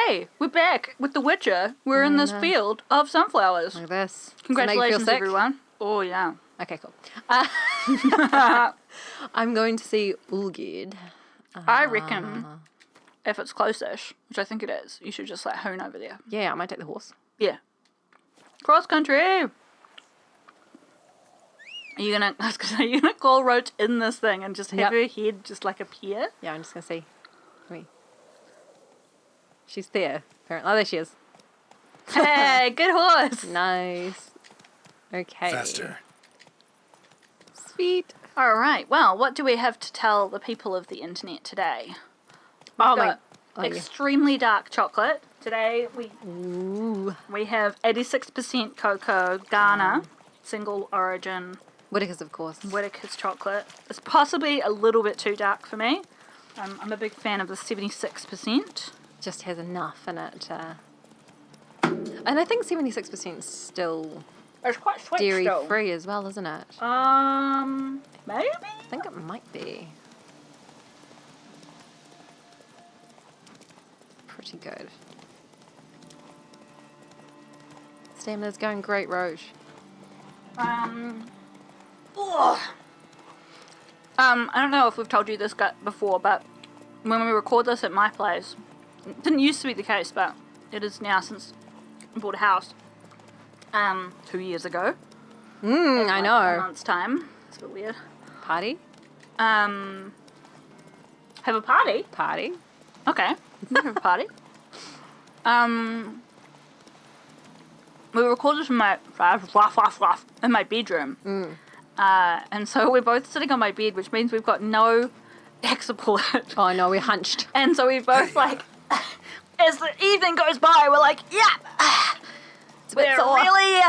Hey, we're back with The Witcher. We're in this field of sunflowers. Look at this. Congratulations, everyone. Oh, yeah. Okay, cool. I'm going to see Olgierd. I reckon if it's close-ish, which I think it is, you should just like hone over there. Yeah, I might take the horse. Yeah. Cross country. Are you gonna? I was gonna say, you're gonna call Roach in this thing and just have her head just like appear? Yeah, I'm just gonna see. Wait. She's there. Apparently. Oh, there she is. Hey, good horse. Nice. Okay. Faster. Sweet. All right. Well, what do we have to tell the people of the internet today? Oh We've my. got extremely dark chocolate. Today we have 86% cocoa, Ghana, single origin. Whittaker's, of course. Whittaker's chocolate. It's possibly a little bit too dark for me. I'm a big fan of the 76%. Just has enough in it. And I think 76% is still It's quite sweet dairy still. free as well, isn't it? Maybe? I think it might be. Pretty good. Stamina's going great, Roche. I don't know if we've told you this before, but when we record this at my place, it didn't used to be the case, but it is now since I bought a house 2 years ago. I know. A month's time. It's a bit weird. Party? Have a party? Party? Okay. Have a party. We recorded in my bedroom. And so we're both sitting on my bed, which means we've got no back support. Oh no, we hunched. And so we both like, as the evening goes by, we're like, yeah, we're really,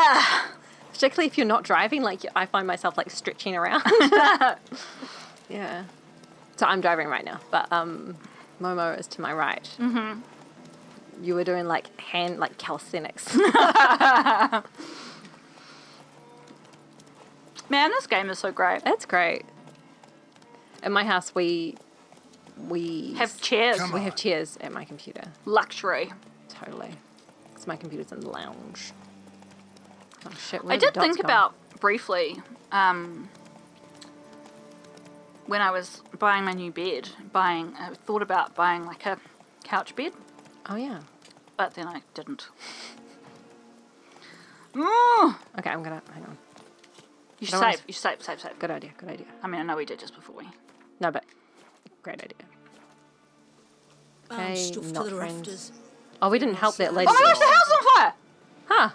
Particularly if you're not driving, like I find myself like stretching around. Yeah. So I'm driving right now, but Momo is to my right. Mm-hmm. You were doing like calisthenics. Man, this game is so great. That's great. In my house, we Have chairs. Come we have chairs at my computer. Luxury. Totally. Because my computer's in the lounge. Oh shit! I did think about briefly when I was buying my new bed. I thought about buying like a couch bed, Oh yeah. but then I didn't. Ooh, Okay, I'm gonna hang on. you I should don't wanna save. You should save. Good idea. Good idea. I mean, I know we did just before we. No, but great idea. I'm Okay, stuffed not to the friends. rafters. Oh, we didn't help that lady. Oh my gosh, the house is on fire! Huh.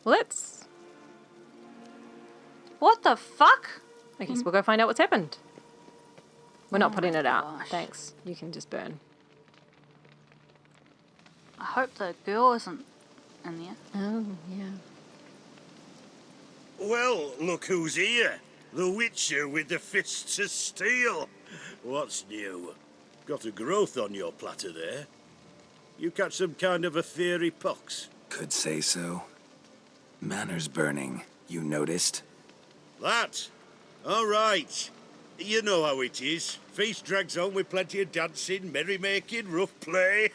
Well, that's... What the fuck? I guess we'll go find out what's happened. We're not putting it out. gosh. Thanks. You can just burn. I hope the girl isn't in there. Oh, yeah. Well, look who's here. The Witcher with the fists of steel. What's new? Got a growth on your platter there. You catch some kind of a fiery pox? Could say so. Manor's burning. You noticed? That? All right. You know how it is. Feast drags on with plenty of dancing, merrymaking, rough play.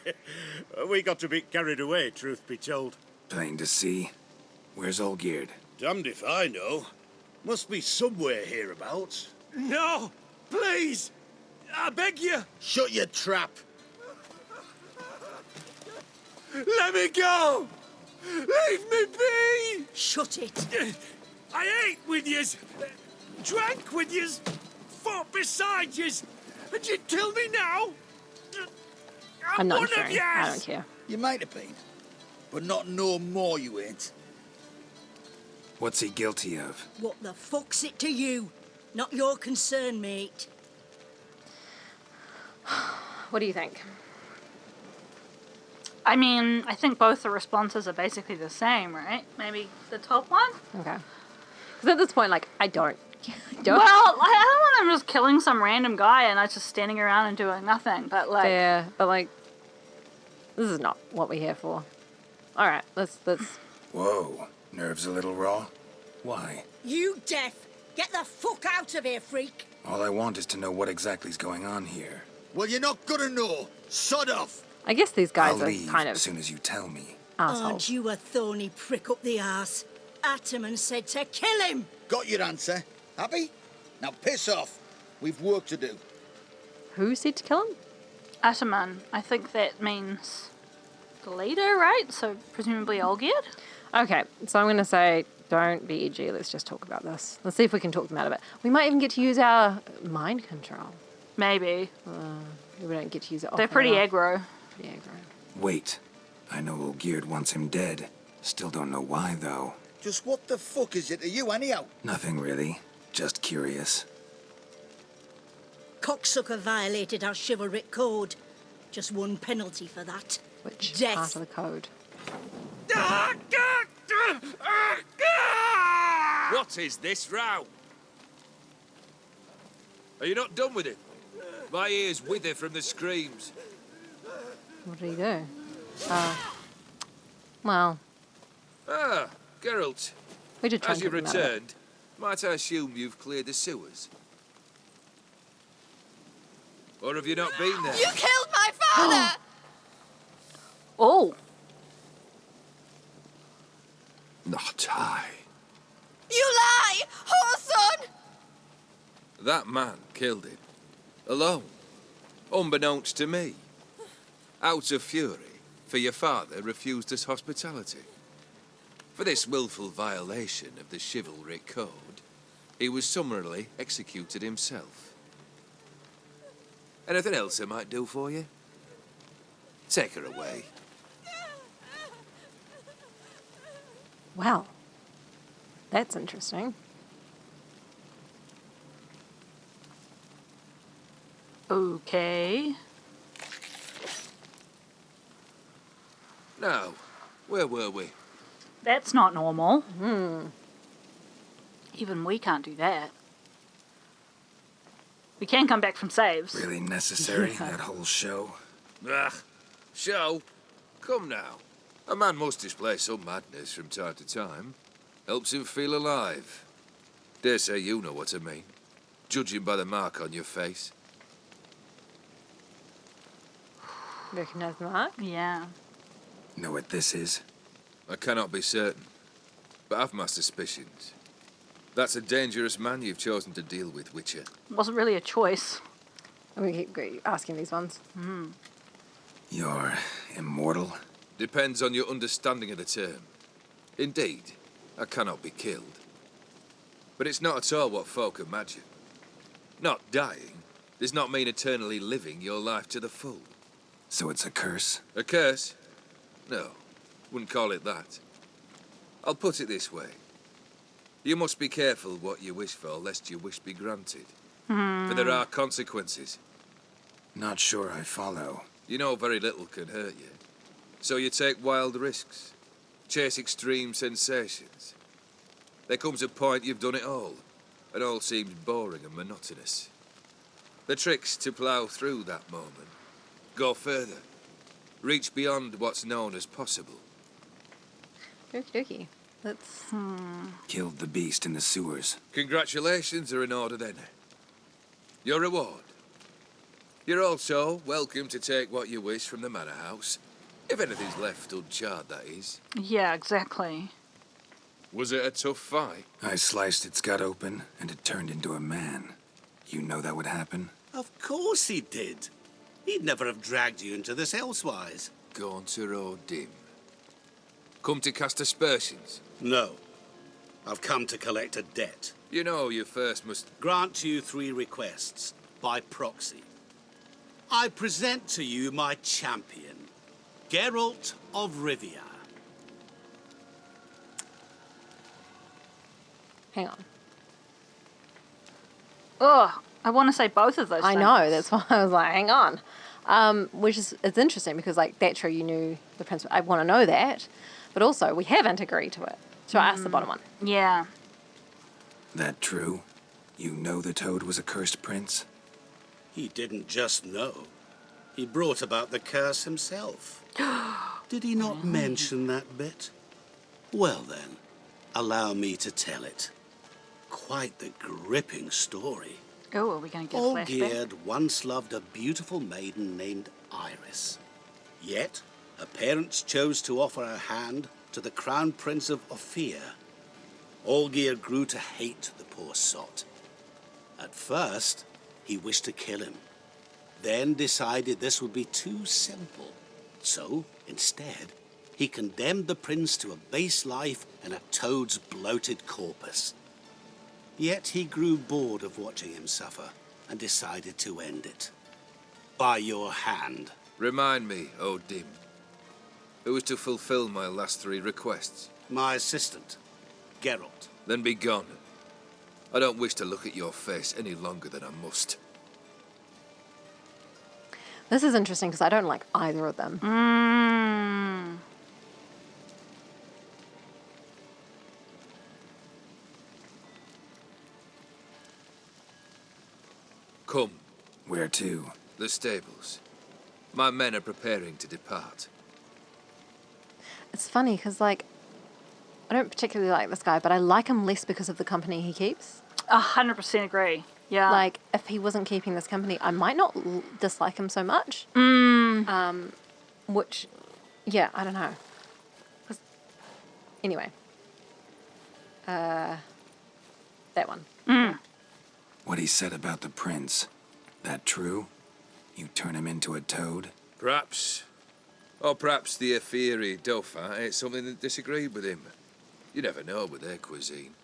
We got a bit carried away, truth be told. Plain to see. Where's Olgierd? Damned if I know. Must be somewhere hereabouts. No! Please! I beg you! Shut your trap. Let me go! Leave me be! Shut it. I ate with yous, drank with yous, fought beside yous, and you kill me now? I'm not one of interfering. I don't yous! care. You might have been, but not no more you ain't. What's he guilty of? What the fuck's it to you? Not your concern, mate. What do you think? I mean, I think both the responses are basically the same, right? Maybe the top one? Okay. Because at this point, like, I don't. Well, I don't want them just killing some random guy and I just standing around and doing nothing, but like... Yeah, but like, this is not what we're here for. All right, let's. Whoa. Nerves a little raw? Why? You deaf! Get the fuck out of here, freak! All I want is to know what exactly's going on here. Well, you're not gonna know. Sod off. I guess these guys I'll are leave kind as of soon as you tell me. Aren't assholes. you a thorny prick up the arse? Ataman said to kill him. Got your answer. Happy? Now piss off. We've work to do. Who said to kill him? Ataman, I think that means the leader, right? So presumably Olgierd? Okay, so I'm going to say, don't be edgy. Let's just talk about this. Let's see if we can talk them out of it. We might even get to use our mind control. Maybe. We don't get to use it often They're pretty enough. aggro. Pretty aggro. Wait. I know Olgierd wants him dead. Still don't know why, though. Just what the fuck is it to you, anyhow? Nothing really. Just curious. Cocksucker violated our chivalric code. Just one penalty for that. Which Death. part of the code? What is this row? Are you not done with it? My ears wither from the screams. What did he do? Well, Ah, Geralt. we did try As and you've talk them out of it. returned, might I assume you've cleared the sewers? Or have you not been there? You killed my father! Oh, Not I. You lie! Whoreson! That man killed him. Alone. Unbeknownst to me. Out of fury, for your father refused us hospitality. For this willful violation of the chivalric code, he was summarily executed himself. Anything else I might do for you? Take her away. Wow. That's interesting. okay. Now, where were we? That's not normal. Even we can't do that. We can come back from saves. Really necessary, that whole show? Ah, show. Come now. A man must display some madness from time to time. Helps him feel alive. Dare say you know what I mean. Judging by the mark on your face. Recognize the mark? Yeah. Know what this is? I cannot be certain, but I've my suspicions. That's a dangerous man you've chosen to deal with, Witcher. Wasn't really a choice. We keep asking these ones. You're immortal? Depends on your understanding of the term. Indeed, I cannot be killed. But it's not at all what folk imagine. Not dying does not mean eternally living your life to the full. So it's a curse? A curse? No, wouldn't call it that. I'll put it this way. You must be careful what you wish for, lest your wish be granted. For there are consequences. Not sure I follow. You know very little can hurt you. So you take wild risks. Chase extreme sensations. There comes a point you've done it all, and all seems boring and monotonous. The trick's to plough through that moment. Go further. Reach beyond what's known as possible. Okie dokie. Let's... Killed the beast in the sewers. Congratulations are in order then. Your reward. You're also welcome to take what you wish from the manor house. If anything's left uncharred, that is. Yeah, exactly. Was it a tough fight? I sliced its gut open, and it turned into a man. You know that would happen? Of course he did. He'd never have dragged you into this elsewise. Gaunter or dim? Come to cast aspersions? No. I've come to collect a debt. You know you first must... Grant you 3 requests, by proxy. I present to you my champion, Geralt of Rivia. Hang on. Ugh, I want to say both of those I things. know, that's why I was like, hang on. Which is, it's interesting because, like, that's true, you knew the principle. I want to know that. But also, we haven't agreed to it. So I asked the bottom one. Yeah. That true? You know the Toad was a cursed prince? He didn't just know. He brought about the curse himself. Did he not mention that bit? Well then, allow me to tell it. Quite the gripping story. Oh, are we going to get a flashback? Olgierd once loved a beautiful maiden named Iris. Yet, her parents chose to offer her hand to the Crown Prince of Ophir. Olgierd grew to hate the poor sot. At first, he wished to kill him, then decided this would be too simple. So, instead, he condemned the prince to a base life in a toad's bloated corpus. Yet he grew bored of watching him suffer and decided to end it. By your hand. Remind me, O Dim, who was to fulfill my last 3 requests? My assistant, Geralt. Then be gone. I don't wish to look at your face any longer than I must. This is interesting because I don't like either of them. Come, Where to? the stables. My men are preparing to depart. It's funny because, like, I don't particularly like this guy, but I like him less because of the company he keeps. 100% agree. Yeah. Like, if he wasn't keeping this company, I might not dislike him so much. Which, yeah, I don't know. 'Cause- Anyway. That one. What he said about the prince. That true? You turn him into a toad? Perhaps. Or perhaps the Ophiri Dauphin ate something that disagreed with him. You never know with their cuisine.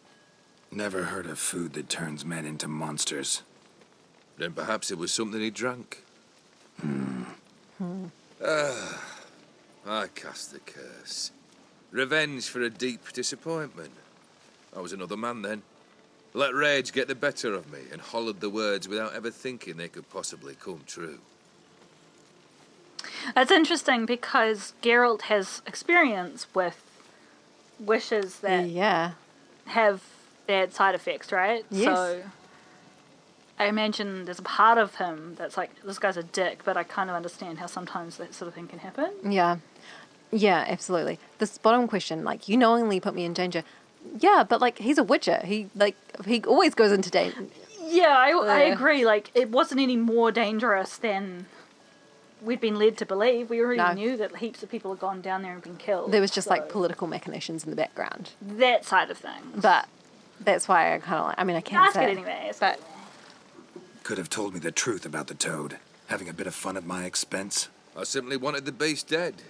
Never heard of food that turns men into monsters. Then perhaps it was something he drank. I cast the curse. Revenge for a deep disappointment. I was another man then. Let rage get the better of me and hollered the words without ever thinking they could possibly come true. That's interesting because Geralt has experience with wishes that Yeah. have bad side effects, right? Yes. So I imagine there's a part of him that's like, this guy's a dick, but I kind of understand how sometimes that sort of thing can happen. Yeah. Yeah, absolutely. This bottom question, like, you knowingly put me in danger. Yeah, but, like, he's a witcher. He always goes into danger. Yeah, I agree. Like, it wasn't any more dangerous than we'd been led to believe. We already knew that heaps of people had gone down there and been killed. There was just, like, so political machinations in the background. that side of things. But that's why I kind of like, I mean, I can't Ask say it anyway. But Could have told me the truth about the toad. Having a bit of fun at my expense. I simply wanted the beast dead.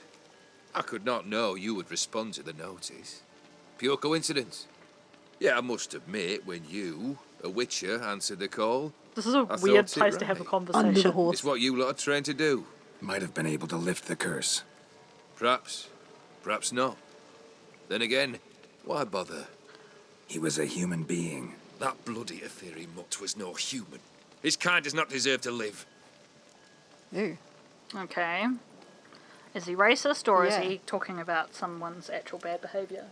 I could not know you would respond to the notice. Pure coincidence. Yeah, I must admit, when you, a witcher, answered the call, This is a I weird thought it place to have a right. conversation. under the horse. it's what you lot are trained to do. Might have been able to lift the curse. Perhaps. Perhaps not. Then again, why bother? He was a human being. That bloody Ophiri mutt was no human. His kind does not deserve to live. Ooh. Okay. Is he racist or is Yeah. he talking about someone's actual bad behaviour?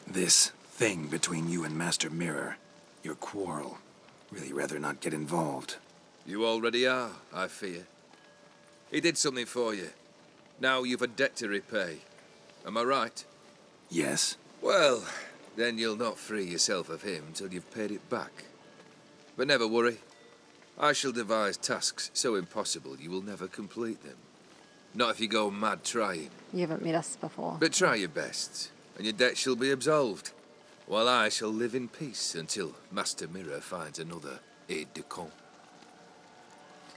This thing between you and Master Mirror. Your quarrel. Really rather not get involved. You already are, I fear. He did something for you. Now you've a debt to repay. Am I right? Yes. Well, then you'll not free yourself of him till you've paid it back. But never worry. I shall devise tasks so impossible you will never complete them. Not if you go mad trying. You haven't met us before. But try your best, and your debt shall be absolved, while I shall live in peace until Master Mirror finds another aide-de-camp.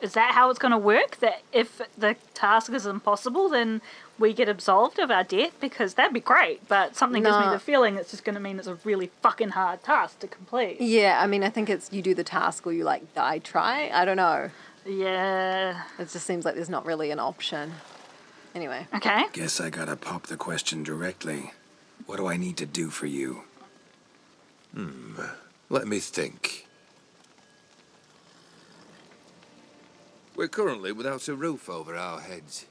Is that how it's going to work? That if the task is impossible, then we get absolved of our debt? Because that'd be great, but something gives me No. the feeling it's just going to mean it's a really fucking hard task to complete. Yeah, I mean, I think it's you do the task or you, like, die try. I don't know. Yeah. It just seems like there's not really an option. Anyway. Okay. Guess I gotta pop the question directly. What do I need to do for you? Let me think. We're currently without a roof over our heads.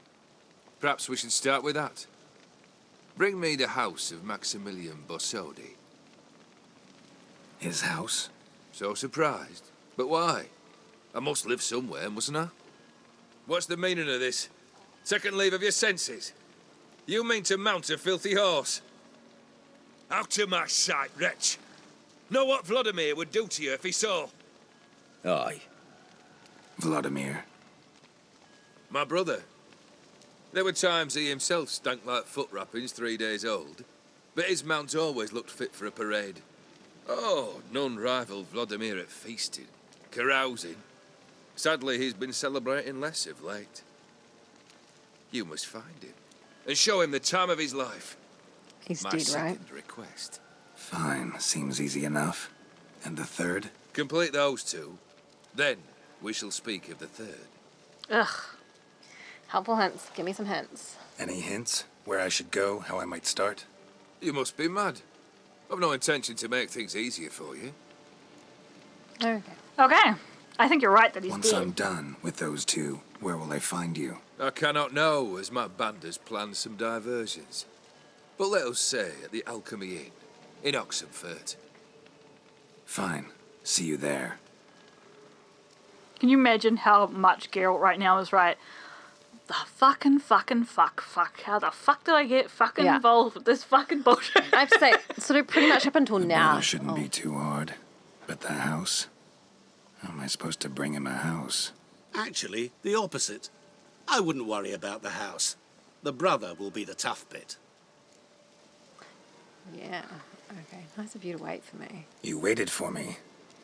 Perhaps we should start with that. Bring me the house of Maximilian Bossodi. His house? So surprised. But why? I must live somewhere, mustn't I? What's the meaning of this? Second leave of your senses? You mean to mount a filthy horse? Out of my sight, wretch! Know what Vladimir would do to you if he saw? Aye. Vladimir. My brother. There were times he himself stank like foot wrappings 3 days old, but his mount always looked fit for a parade. Oh, none rivaled Vladimir at feasting, carousing. Sadly, he's been celebrating less of late. You must find him and show him the time of his life. He's My dead, second right? request. Fine, seems easy enough. And the third? Complete those 2, then we shall speak of the third. Ugh. Helpful hints. Give me some hints. Any hints? Where I should go, how I might start? You must be mad. I've no intention to make things easier for you. Okay. Okay. I think you're right that he's Once I'm dead. done with those 2, where will I find you? I cannot know, as my band has planned some diversions. But let us say at the Alchemy Inn, in Oxenfurt. Fine. See you there. Can you imagine how much Geralt right now is right? The fuck. How the fuck did I get fucking Yeah. involved with this fucking bullshit? I have to say, sort of pretty much up until now. Murder shouldn't be too hard. But the house? How am I supposed to bring him a house? Actually, the opposite. I wouldn't worry about the house. The brother will be the tough bit. Yeah. Okay. Nice of you to wait for me. You waited for me.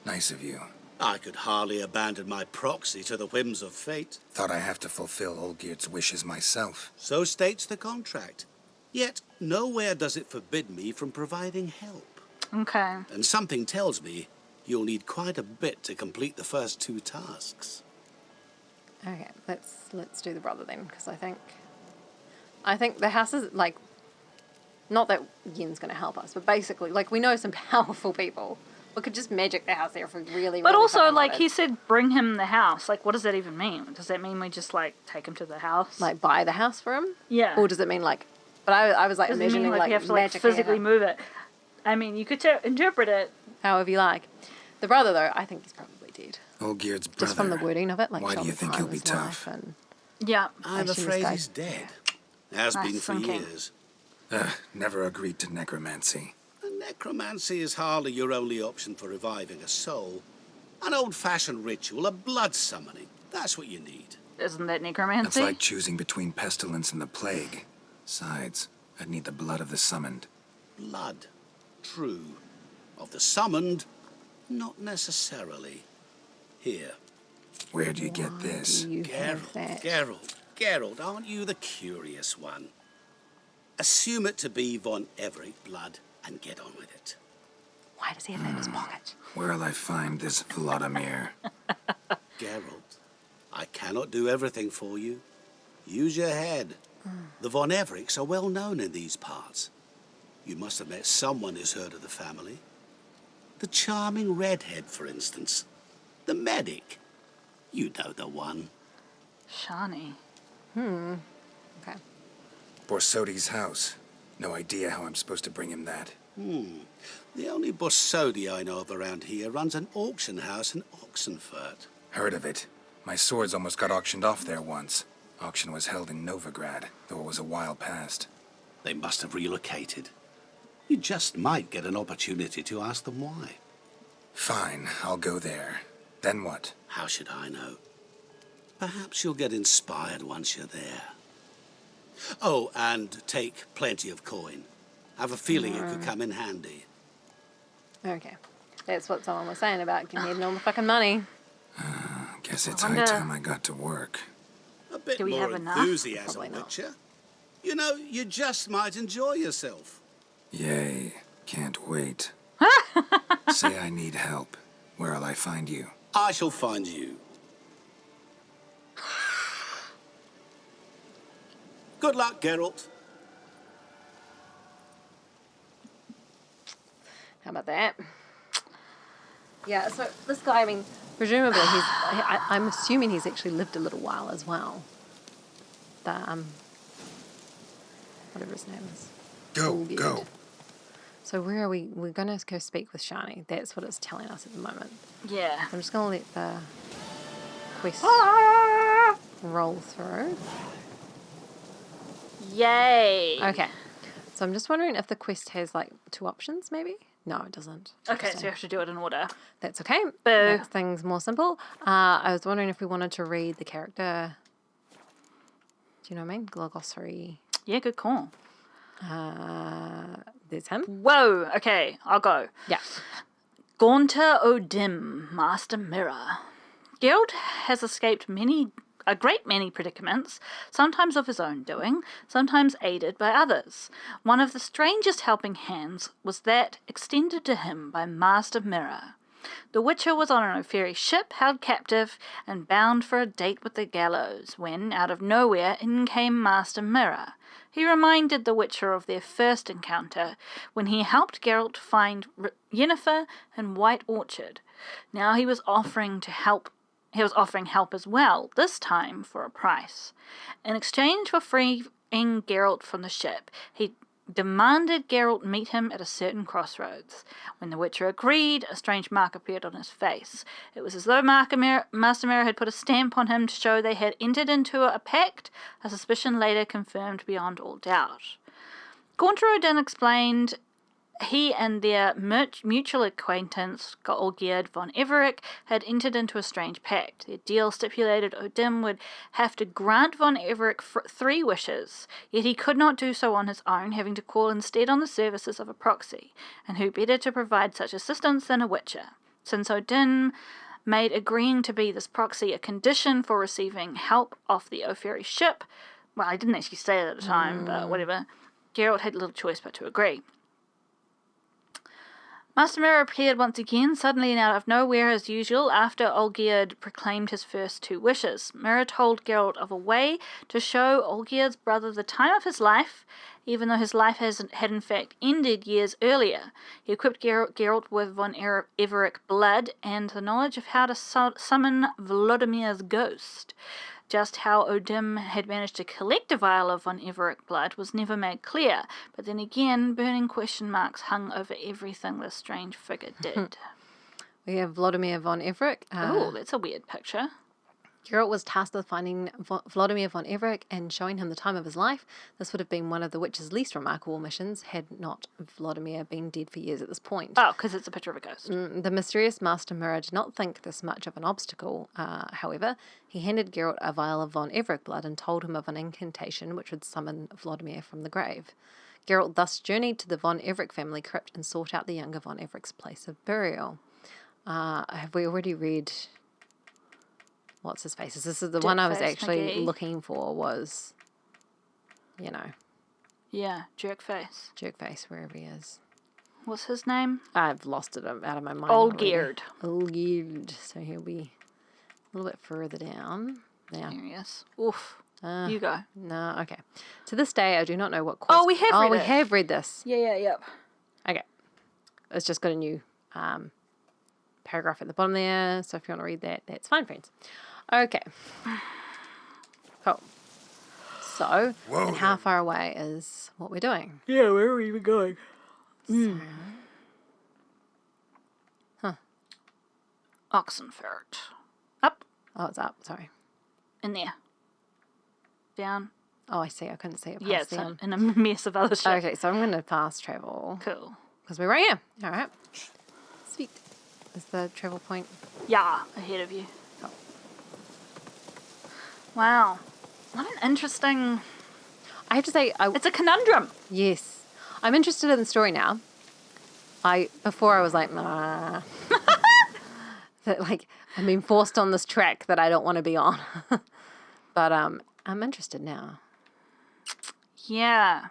Nice of you. I could hardly abandon my proxy to the whims of fate. Thought I have to fulfill Olgierd's wishes myself. So states the contract. Yet, nowhere does it forbid me from providing help. Okay. And something tells me you'll need quite a bit to complete the first 2 tasks. Okay. Let's do the brother then, because I think the house is like, not that Yen's going to help us, but basically, like, we know some powerful people. We could just magic the house there if we really. But also, fucking like, wanted. he said bring him the house. Like, what does that even mean? Does that mean we just, like, take him to the house? Like, buy the house for him? Yeah. Or does it mean, like... But I was, like, does it imagining, mean, like, you have to, like, magically physically move it? I mean, you could interpret it. however you like. The brother, though, I think he's probably dead. Olgierd's brother. Just from the wording of it. Like, Why do showing you the think time he'll of be his tough? life and Yeah. I'm Actually, afraid this he's dead. Has Nice been for thinking. years. Never agreed to necromancy. Necromancy is hardly your only option for reviving a soul. An old-fashioned ritual, a blood summoning. That's what you need. Isn't that That's necromancy? like choosing between pestilence and the plague. Besides, I'd need the blood of the summoned. Blood. True. Of the summoned, not necessarily. Here. Where do you get this? you have that. Geralt, aren't you the curious one? Assume it to be von Everett blood and get on with it. Why does he have that in his pocket? Where'll I find this Vladimir? Geralt, I cannot do everything for you. Use your head. The von Evericks are well known in these parts. You must have met someone who's heard of the family. The charming redhead, for instance. The medic. You know the one. Shani. Okay. Borsodi's house. No idea how I'm supposed to bring him that. The only Borsodi I know of around here runs an auction house in Oxenfurt. Heard of it. My swords almost got auctioned off there once. Auction was held in Novigrad, though it was a while past. They must have relocated. You just might get an opportunity to ask them why. Fine, I'll go there. Then what? How should I know? Perhaps you'll get inspired once you're there. Oh, and take plenty of coin. Have a feeling it could come in handy. Okay. That's what someone was saying about needing all the fucking money. Guess it's wonder- high time I got to work. A bit Do we more have enough? enthusiasm, Probably not. Witcher. You know, you just might enjoy yourself. Yay, can't wait. Say I need help. Where'll I find you? I shall find you. Good luck, Geralt. How about that? Yeah, so this guy, I mean, presumably I'm assuming he's actually lived a little while as well. The, whatever his name is. Go, Olgierd. go. So where are we? We're going to go speak with Shani. That's what it's telling us at the moment. Yeah. I'm just going to let the quest roll through. Yay. Okay. So I'm just wondering if the quest has like 2 options, maybe? No, it doesn't. Okay, so Interesting. you have to do it in order. That's okay. Boo. Makes things more simple. I was wondering if we wanted to read the character Do you know what I mean? Glossary. Yeah, good call. There's him. Whoa, okay, I'll go. Yeah. Gaunter O'Dim, Master Mirror. Geralt has escaped a great many predicaments, sometimes of his own doing, sometimes aided by others. One of the strangest helping hands was that extended to him by Master Mirror. The Witcher was on an O'Ferry ship, held captive, and bound for a date with the gallows, when, out of nowhere, in came Master Mirror. He reminded the Witcher of their first encounter, when he helped Geralt find Yennefer in White Orchard. Now he was offering help as well, this time for a price. In exchange for freeing Geralt from the ship, he demanded Geralt meet him at a certain crossroads. When the Witcher agreed, a strange mark appeared on his face. It was as though Master Mirror had put a stamp on him to show they had entered into a pact, a suspicion later confirmed beyond all doubt. Gaunter O'Din explained he and their mutual acquaintance, Olgierd von Everec, had entered into a strange pact. Their deal stipulated O'Dim would have to grant von Everec 3 wishes, yet he could not do so on his own, having to call instead on the services of a proxy, and who better to provide such assistance than a Witcher? Since O'Dim made agreeing to be this proxy a condition for receiving help off the O'Ferry ship, well, I didn't actually say that at the time, but whatever, Geralt had little choice but to agree. Master Mirror appeared once again, suddenly and out of nowhere as usual, after Olgierd proclaimed his first 2 wishes. Mirror told Geralt of a way to show Olgierd's brother the time of his life, even though his life had in fact ended years earlier. He equipped Geralt with von Everec blood and the knowledge of how to summon Vlodomir's ghost. Just how O'Dim had managed to collect a vial of von Everec blood was never made clear, but then again, burning question marks hung over everything this strange figure did. We have Vladimir von Everec. Oh, that's a weird picture. Geralt was tasked with finding Vladimir von Everec and showing him the time of his life. This would have been one of the Witcher's least remarkable missions, had not Vladimir been dead for years at this point. Oh, because it's a picture of a ghost. The mysterious Master Mirror did not think this much of an obstacle. However, he handed Geralt a vial of von Everec blood and told him of an incantation which would summon Vladimir from the grave. Geralt thus journeyed to the von Everec family crypt and sought out the younger von Everec's place of burial. Have we already read... What's his face? This is the one I was actually looking for was, Yeah, Jerkface. Jerkface, wherever he is. What's his name? I've lost it out of my mind. Olgierd. Olgierd. So he'll be a little bit further down. Now. There he is. Oof. You go. No, okay. To this day, I do not know what course... Oh, we have read this. Yeah. Okay. It's just got a new paragraph at the bottom there. So if you want to read that, that's fine, friends. Okay. Cool. So, and how far away is what we're doing? Yeah, where are we even going? Oxenfurt. Up. Oh, it's up. Sorry. In there. Down. Oh, I see. I couldn't see it past Yeah, it's down. in a mess of other shit. Okay, so I'm going to fast travel. Cool. Because we're right here. All right. Sweet. Is the travel point? Yeah, ahead of you. Wow. What an interesting... I have to say... It's a conundrum. Yes. I'm interested in the story now. Before I was like, nah. That, I'm being forced on this track that I don't want to be on. But I'm interested now. Yeah.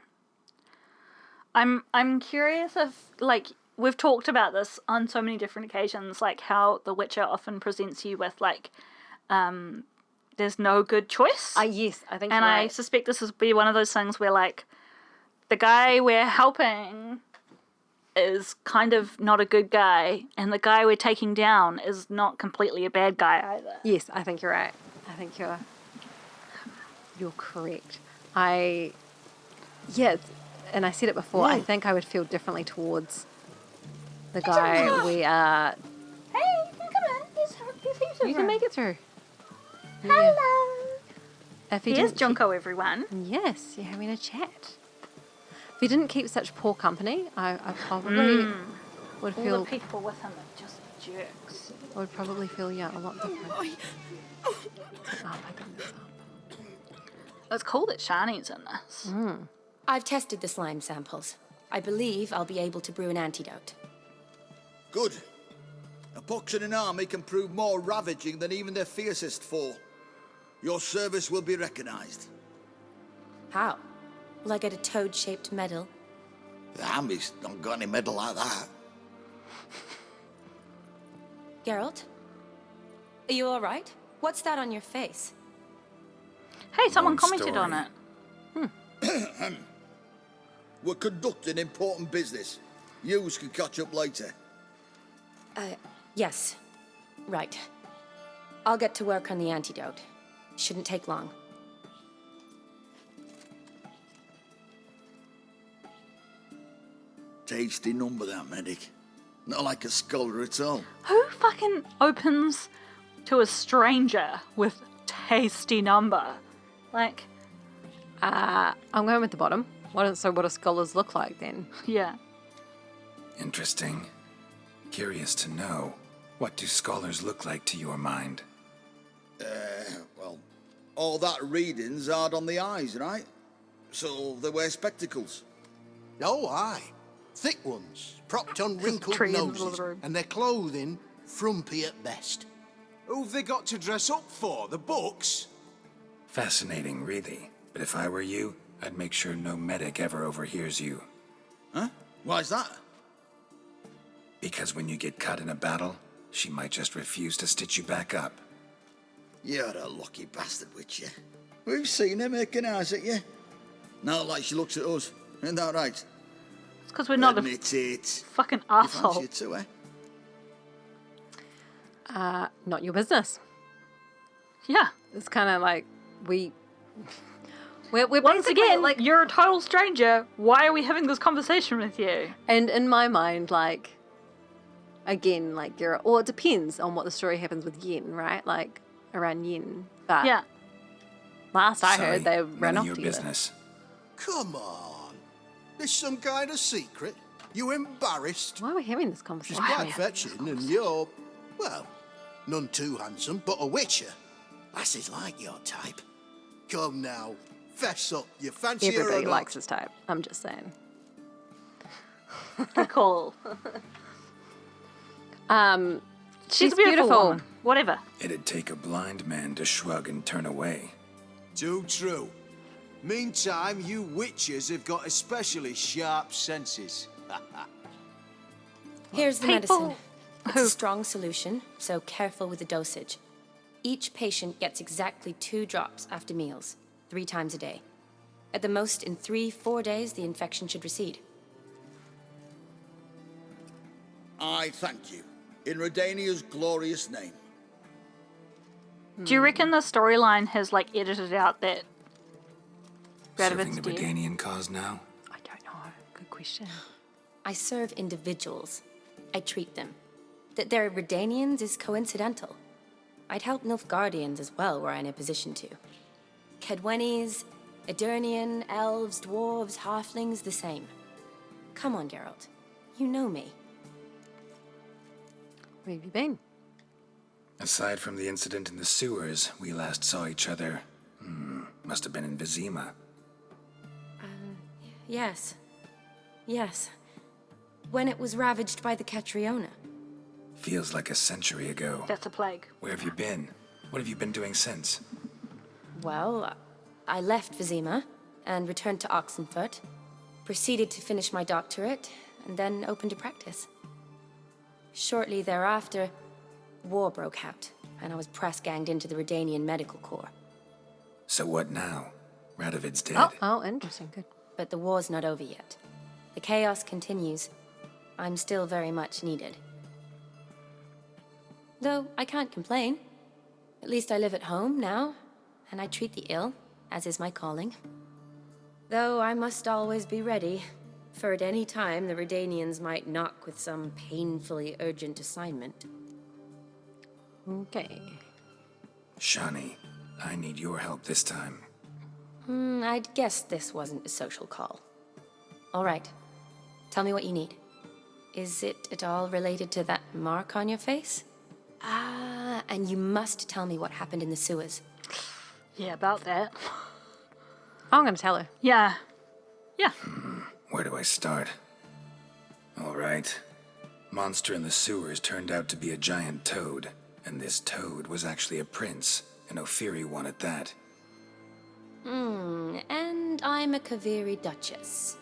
I'm curious if, we've talked about this on so many different occasions, how The Witcher often presents you with, there's no good choice. Yes, I think and you're right. I suspect this will be one of those things where, the guy we're helping is kind of not a good guy, and the guy we're taking down is not completely a bad guy either. Yes, I think you're right. I think you're correct. And I said it before, I think I would feel differently towards the guy we are... Hey, you can come in. There's heaps of You can make it through. Hello. If he Here's didn't Junko, everyone. Yes, you're having a chat. If he didn't keep such poor company, I probably would All feel... the people with him are just jerks. I would probably feel, a lot different. Oh my goodness. It's cool that Shani's in this. I've tested the slime samples. I believe I'll be able to brew an antidote. Good. A pox in an army can prove more ravaging than even their fiercest foe. Your service will be recognized. How? Will I get a toad-shaped medal? The army's not got any medal like that. Geralt? Are you all right? What's that on your face? Hey, someone Long commented on story. it. We're conducting important business. Yous can catch up later. Yes. Right. I'll get to work on the antidote. Shouldn't take long. Tasty number, that medic. Not like a scholar at all. Who fucking opens to a stranger with tasty number? Like, I'm going with the bottom. So what do scholars look like then? yeah. Interesting. Curious to know, what do scholars look like to your mind? Well, all that reading's hard on the eyes, right? So they wear spectacles. Oh, aye. Thick ones, propped on wrinkled tree in the middle of noses, the room. and their clothing frumpy at best. Who've they got to dress up for? The books? Fascinating, really. But if I were you, I'd make sure no medic ever overhears you. Huh? Why's that? Because when you get caught in a battle, she might just refuse to stitch you back up. You're a lucky bastard, Witcher. We've seen her making eyes at you. Not like she looks at us. Isn't that right? It's because we're not a Admit it. fucking You fancy asshole. it too, eh? Not your business. Yeah. It's kind of like we're Once basically, again, like, you're a total stranger. Why are we having this conversation with you? and in my mind, like, again, like well, it depends on what the story happens with Yen, right? Like around Yen. But Yeah. last I Sorry, heard, they none ran of off your together. business. Come on. This some kind of secret? You embarrassed? Why are we having this She's conversation? quite fetching, and you're, well, none too handsome, but a witcher. Lasses like your type. Come now, fess up. You fancy her or Everybody not? likes his type. I'm just saying. Good call. She's a beautiful beautiful. woman. Whatever. It'd take a blind man to shrug and turn away. Too true. Meantime, you witches have got especially sharp senses. Here's the People medicine. It's a strong solution, so careful with the dosage. Each patient gets exactly 2 drops after meals, 3 times a day. At the most, in 3-4 days, the infection should recede. I thank you. In Redania's glorious name. Do you reckon the storyline has like edited out that Serving Radovid's the dead? Redanian cause now? I don't know. Good question. I serve individuals. I treat them. That they're Redanians is coincidental. I'd help Nilfgaardians as well were I in a position to. Kedwenis, Edirnian, elves, dwarves, halflings, the same. Come on, Geralt. You know me. Where have you been? Aside from the incident in the sewers, we last saw each other. Must have been in Vizima. Yes. Yes. When it was ravaged by the Catriona. Feels like a century ago. That's a plague. Where have you been? What have you been doing since? Well, I left Vizima and returned to Oxenfurt, proceeded to finish my doctorate, and then opened a practice. Shortly thereafter, war broke out, and I was press-ganged into the Redanian Medical Corps. So what now? Radovid's dead. Oh, interesting. Good. But the war's not over yet. The chaos continues. I'm still very much needed. Though I can't complain. At least I live at home now, and I treat the ill, as is my calling. Though I must always be ready, for at any time the Redanians might knock with some painfully urgent assignment. Okay. Shani, I need your help this time. I'd guessed this wasn't a social call. All right. Tell me what you need. Is it at all related to that mark on your face? Ah, and you must tell me what happened in the sewers. Yeah, about that. Oh, I'm going to tell her. Yeah. Yeah. Where do I start? All right. Monster in the sewers turned out to be a giant toad, and this toad was actually a prince, an Ophiri one at that. And I'm a Kaviri Duchess.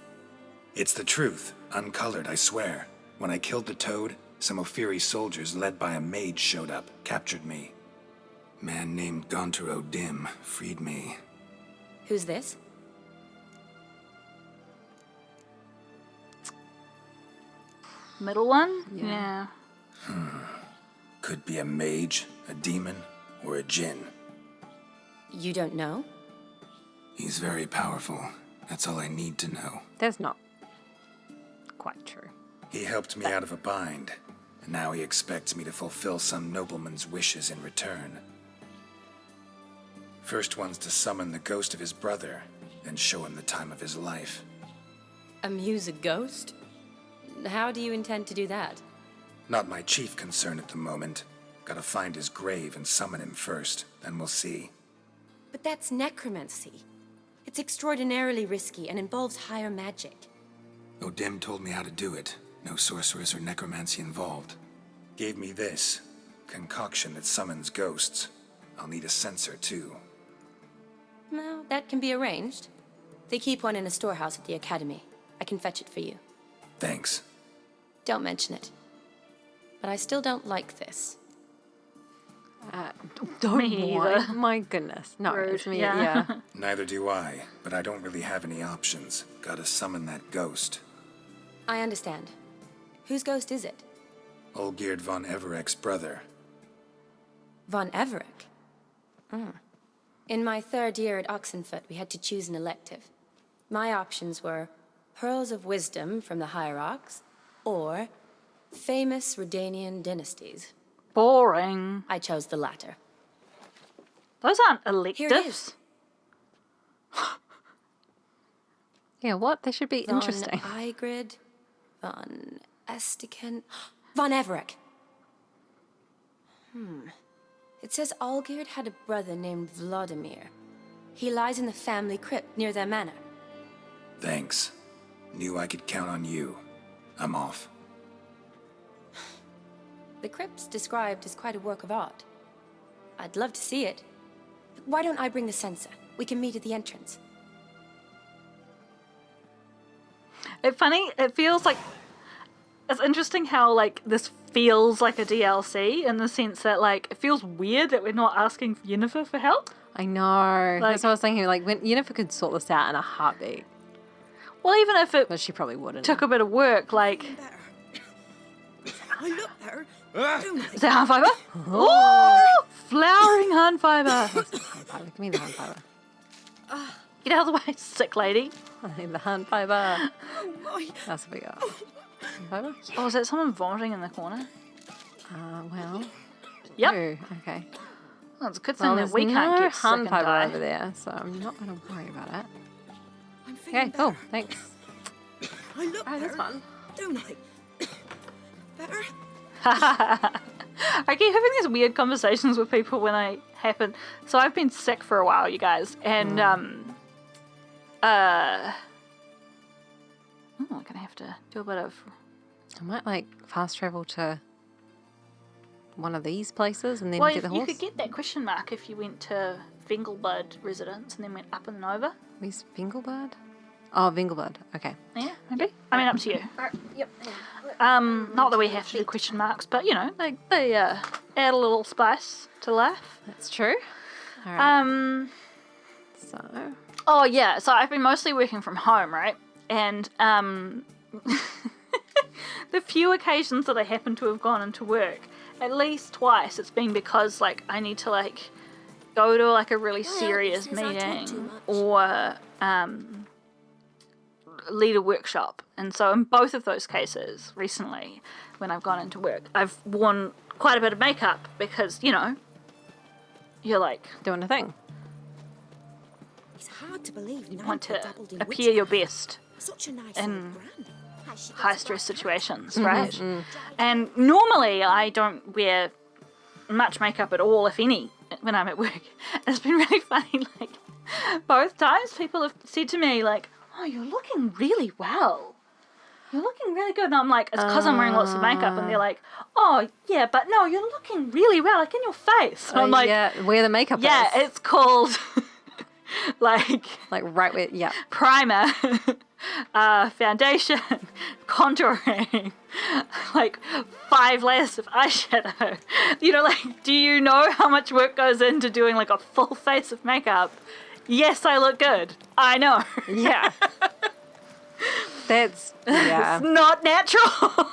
It's the truth, uncolored, I swear. When I killed the toad, some Ophiri soldiers led by a mage showed up, captured me. Man named Gontaro Dim freed me. Who's this? Middle one? Yeah. Could be a mage, a demon, or a djinn. You don't know? He's very powerful. That's all I need to know. That's not quite true. He helped me out of a bind, and now he expects me to fulfill some nobleman's wishes in return. First one's to summon the ghost of his brother, and show him the time of his life. Amuse a ghost? How do you intend to do that? Not my chief concern at the moment. Gotta find his grave and summon him first, then we'll see. But that's necromancy. It's extraordinarily risky and involves higher magic. Odim told me how to do it. No sorceress or necromancy involved. Gave me this concoction that summons ghosts. I'll need a censer too. Well, that can be arranged. They keep one in a storehouse at the academy. I can fetch it for you. Thanks. Don't mention it. But I still don't like this. Don't Me why? either. My goodness. No, Rude, it's me. yeah. Yeah. Neither do I, but I don't really have any options. Gotta summon that ghost. I understand. Whose ghost is it? Olgierd von Everek's brother. Von Everek? In my third year at Oxenfoot, we had to choose an elective. My options were Pearls of Wisdom from the Hierarchs, or Famous Redanian Dynasties. Boring. I chose the latter. Those aren't Here it is. electives. Yeah, what? They should be interesting. Von Igrid, Von Estiken, Von Everek. It says Olgierd had a brother named Vladimir. He lies in the family crypt near their manor. Thanks. Knew I could count on you. I'm off. The crypt's described as quite a work of art. I'd love to see it. But why don't I bring the censer? We can meet at the entrance. It's funny, it feels like... It's interesting how, like, this feels like a DLC in the sense that, like, it feels weird that we're not asking Yennefer for help. I know. Like- That's what I was thinking. Like, when Yennefer could sort this out in a heartbeat. Well, even if it But she probably wouldn't. took a bit of work, like... I look better. Don't I? Is that hand fiber? Oh! Flowering hand fiber. Hand fiber. Give me the hand fiber. Get out of the way, sick lady. I need the hand fiber. My, That's what we got. Hand fiber? Oh, is that someone vomiting in the corner? Well. Yep. Oh, okay. Well, it's a good thing Well, that there's we can't no get sick hand and fiber die. over there, so I'm not going to worry about it. I'm feeling Okay, cool. better. Thanks. I look Oh, better. that's fun. Don't I? Better? I keep having these weird conversations with people when I happen. So I've been sick for a while, you guys, and I'm gonna have to do a bit of. I might, like, fast travel to one of these places and then Well, get the you horse. could get that question mark if you went to Vingelbud residence and then went up and over. Where's Vingelbud? Oh, Vingelbud. Okay. Yeah, maybe. I mean, up to you. Yep. Not that we have to do question marks, but you know, they add a little spice to life. That's true. All right. So. Oh yeah, so I've been mostly working from home, right? And the few occasions that I happen to have gone into work, at least twice, it's been because like I need to like go to like a really serious says I talk too meeting much. or lead a workshop. And so in both of those cases recently, when I've gone into work, I've worn quite a bit of makeup because, you know, you're like Doing a thing. It's hard to believe you want to dabbled in appear your witchcraft. best Such a nice in old gran. high stress situations, right? And normally I don't wear much makeup at all, if any, when I'm at work. And it's been really funny, like Both times people have said to me, like, oh, you're looking really well. You're looking really good. And I'm like, it's because I'm wearing lots of makeup. And they're like, oh, yeah, but no, you're looking really well, like in your face. And I'm like, yeah, where the makeup yeah, is. it's called, like right where, yeah. primer, foundation, contouring, like 5 layers of eyeshadow. You know, like, do you know how much work goes into doing like a full face of makeup? Yes, I look good. I know. Yeah. That's, yeah. It's not natural.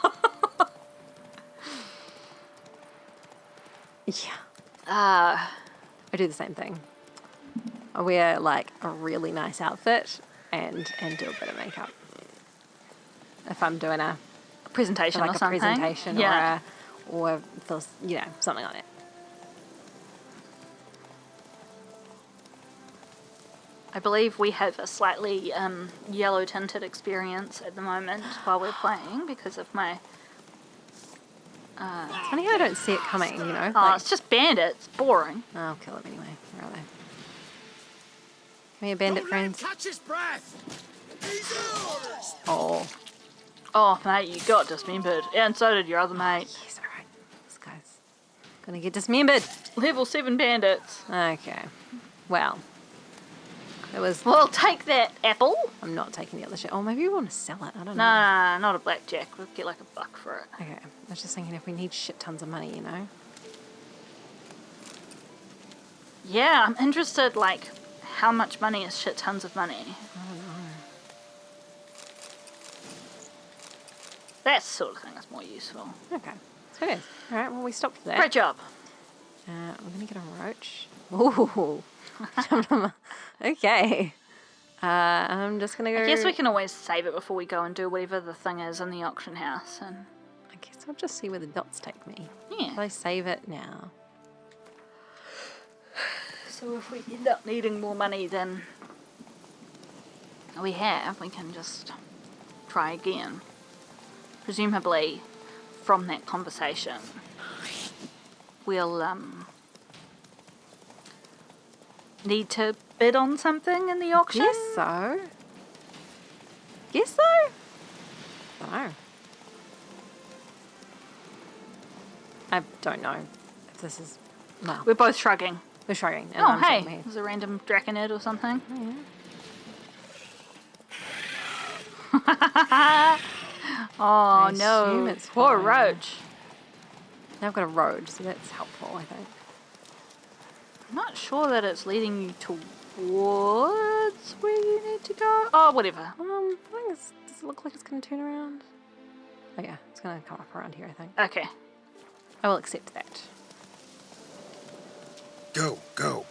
Yeah. I do the same thing. I wear like a really nice outfit and do a bit of makeup. If I'm doing a presentation like or a something. presentation Yeah. or you know, something like that. I believe we have a slightly yellow tinted experience at the moment while we're playing because of my. It's funny how I don't see it coming, you know? Oh, it's just bandits. Boring. I'll kill him anyway. Where are they? Come here, bandit friends. Catch his breath. He's yours. Oh. Oh, mate, you got dismembered. And so did your other mate. Yes, alright. This guy's gonna get dismembered. Level 7 bandits. Okay. Well. It was... Well, take that, apple. I'm not taking the other shit. Oh, maybe we want to sell it. I don't know. No, not a blackjack. We'll get like a buck for it. Okay. I was just thinking if we need shit tons of money, you know? Yeah, I'm interested, like, how much money is shit tons of money? I don't know. That sort of thing is more useful. Okay. So it is. Alright, well, we stopped there. Great job. We're going to get a roach. Ooh. Okay. I'm just going to go... I guess we can always save it before we go and do whatever the thing is in the auction house. And I guess I'll just see where the dots take me. yeah. Should I save it now? So if we end up needing more money than we have, we can just try again. Presumably, from that conversation, we'll need to bid on something in the auction. Guess so. Guess so? I don't know. I don't know if this is... Well, We're both shrugging. we're shrugging. And Oh, I'm hey, shaking my there's a random draconid or something. head. Oh I no, assume it's poor fine. roach. Now I've got a road, so that's helpful, I think. I'm not sure that it's leading you towards where you need to go. Oh, whatever. I think does it look like it's going to turn around? Oh yeah, it's going to come up around here, I think. Okay. I will accept that. Go, go.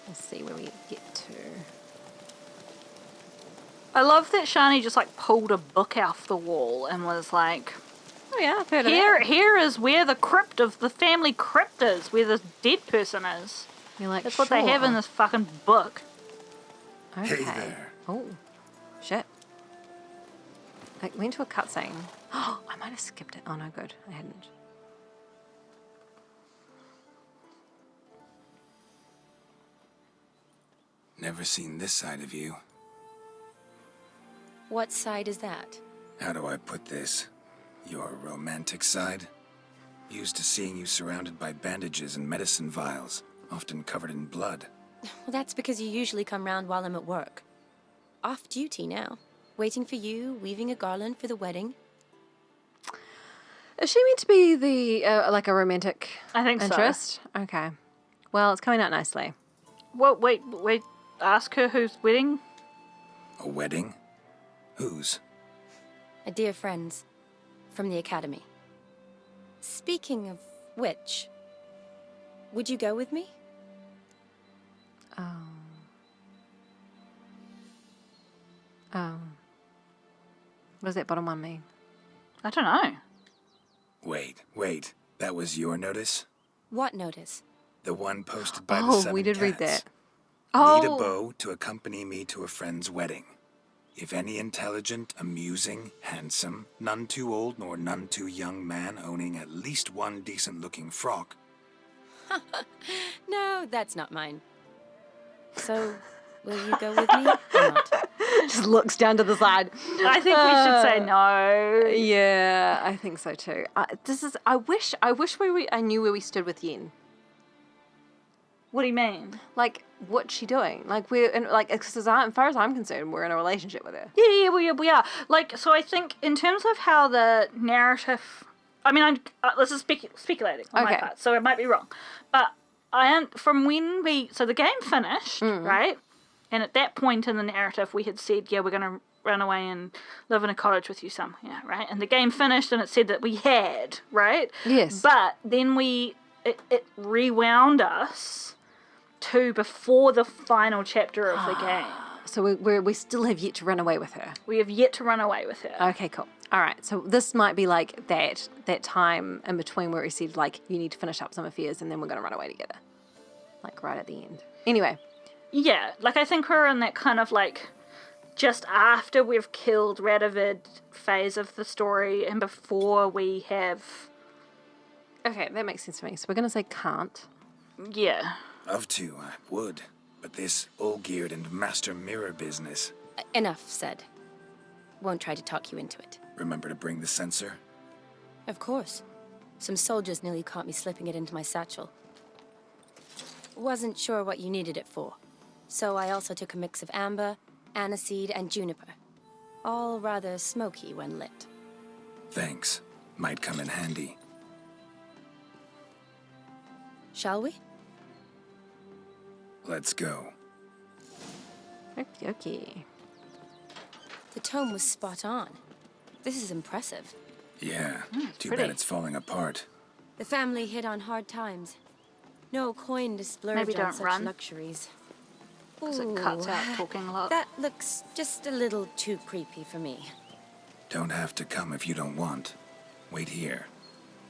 Let's see where we get to. I love that Shani just like pulled a book off the wall and was like, Oh yeah, I've heard of here, that. here is where the crypt of the family crypt is, where this dead person is. You're like, That's what they have in sure. this fucking book. Okay. Hey there. Oh, shit. I went to a cutscene. Oh, I might have skipped it. Oh no, good. I hadn't. Never seen this side of you. What side is that? How do I put this? Your romantic side? Used to seeing you surrounded by bandages and medicine vials, often covered in blood. Well, that's because you usually come round while I'm at work. Off duty now. Waiting for you, weaving a garland for the wedding. Is she meant to be the, like a romantic I think so. interest? Okay. Well, it's coming out nicely. What? Wait. Ask her who's wedding. A wedding? Whose? A dear friend's. From the academy. Speaking of which, would you go with me? What does that bottom one mean? I don't know. Wait. That was your notice? What notice? The one posted by the Oh, seven we did read cats. that. Need a Oh. bow to accompany me to a friend's wedding. If any intelligent, amusing, handsome, none too old nor none too young man owning at least one decent-looking frock, No, that's not mine. So, will you go with me or not? Just looks down to the side. I think we should say no. Yeah, I think so too. I wish I knew where we stood with Yen. What do you mean? Like, what's she doing? Like, as far as I'm concerned, we're in a relationship with her. Yeah, we are. Like, so I think in terms of how the narrative, I mean, this is speculating on my part, so it might be wrong, but from when so the game finished, right? And at that point in the narrative, we had said, yeah, we're going to run away and live in a cottage with you somewhere, right? And the game finished and it said that we had, right? Yes. But then it rewound us to before the final chapter of the game. So we still have yet to run away with her. We have yet to run away with her. Okay, cool. All right, so this might be like that time in between where he said, like, you need to finish up some affairs and then we're going to run away together. Like, right at the end. Anyway. Yeah, like, I think we're in that kind of, like, just after we've killed Radovid phase of the story and before we have... Okay, that makes sense to me. So we're going to say can't. Yeah. Love to, I would. But this Olgierd and Master Mirror business... Enough said. Won't try to talk you into it. Remember to bring the sensor? Of course. Some soldiers nearly caught me slipping it into my satchel. Wasn't sure what you needed it for. So I also took a mix of amber, aniseed, and juniper. All rather smoky when lit. Thanks. Might come in handy. Shall we? Let's go. Okay. The tome was spot on. This is impressive. Yeah, too pretty. bad it's falling apart. The family hit on hard times. No coin to splurge Maybe on don't such run. luxuries. Because it cuts out talking a lot. That looks just a little too creepy for me. Don't have to come if you don't want. Wait here.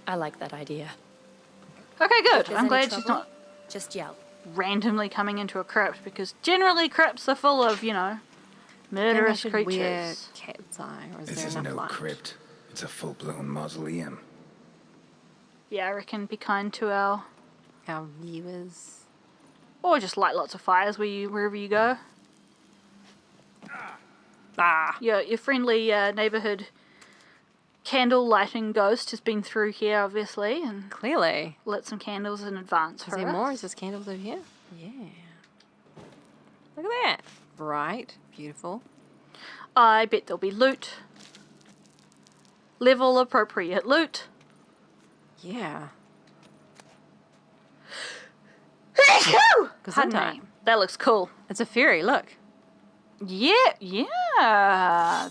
I like that idea. Okay, If good. there's I'm any glad she's trouble, not just yell. randomly coming into a crypt, because generally crypts are full of, murderous Wear creatures. cat's eye, or is This there is enough no light? crypt. It's a full-blown mausoleum. Yeah, I reckon be kind to our... Our viewers. Or just light lots of fires wherever you go. Your friendly neighborhood candle lighting ghost has been through here, obviously, and Clearly. lit some candles in advance Is for there us. more? Is there candles over here? Yeah. Look at that. Bright. Beautiful. I bet there'll be loot. Level appropriate loot. Yeah. Pardon me. That looks cool. It's a fairy, look. Yeah.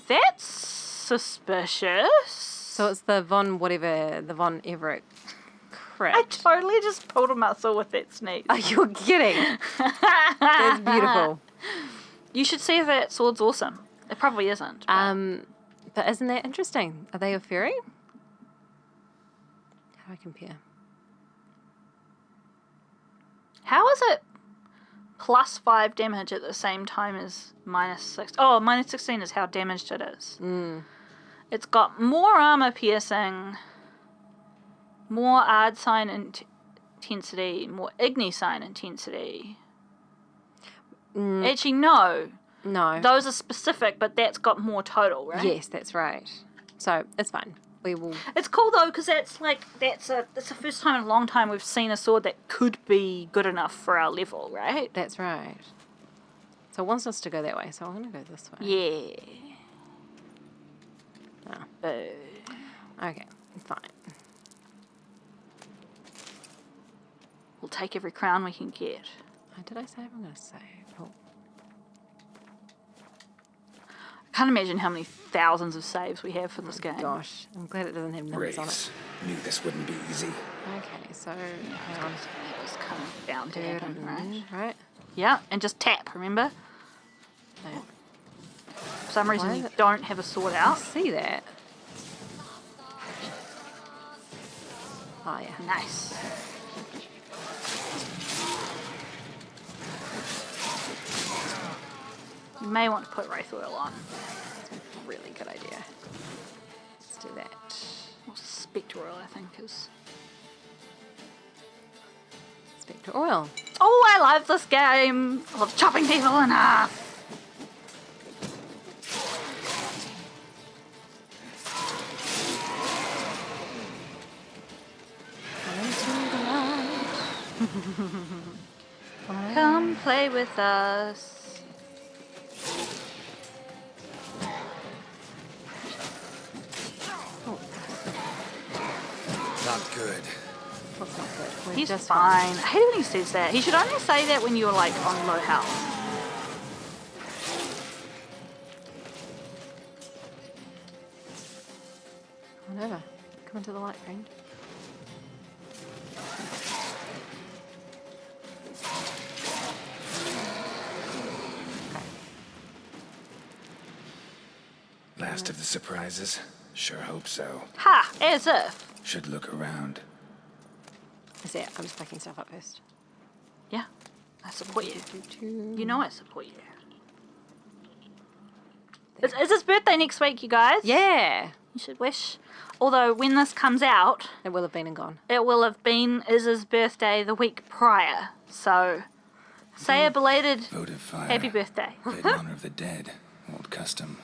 That's suspicious. So it's the Von Everett crypt. I totally just pulled a muscle with that sneeze. Are you kidding? That's beautiful. You should see if that sword's awesome. It probably isn't. But isn't that interesting? Are they a fairy? How do I compare? How is it plus 5 damage at the same time as minus 6? Oh, minus 16 is how damaged it is. It's got more armor piercing, more Ard sign intensity, more Igni sign intensity. Actually, no. No. Those are specific, but that's got more total, right? Yes, that's right. So it's fine. We will. It's cool though, because that's the first time in a long time we've seen a sword that could be good enough for our level, right? That's right. So it wants us to go that way, so I'm going to go this way. Yeah. Oh. Boo. Okay, fine. We'll take every crown we can get. Did I save? I'm going to save. Oh. I can't imagine how many thousands of saves we have for this game. Gosh, I'm glad it doesn't have numbers on it. Grace. Knew this wouldn't be easy. Okay, so hang on. That was kind of bound to happen, right? Right? Yeah, and just tap, remember? No. For some reason Why is you it- don't have a sword I out. see that. Oh, yeah. Nice. You may want to put Wraith Oil on. Really good idea. Let's do that. Or Spectre Oil, I think, is... Spectre oil. Oh, I love this game. I love chopping people in half. Come play with us. Not good. That's not good. We're He's just fine. I hate it when he says that. He should only say that when you're like on low health. Whatever. Come into the light, friend. Last of the surprises? Sure hope so. Ha! As if. Should look around. Is it? I'm just picking stuff up first. Yeah. I support you. You know I support you. It's his birthday next week, you guys. Yeah. You should wish. Although when this comes out, It will have been and gone. it will have been Iz's birthday the week prior. So say a belated Vote of fire. happy birthday. Lit in honor of the dead. Old custom.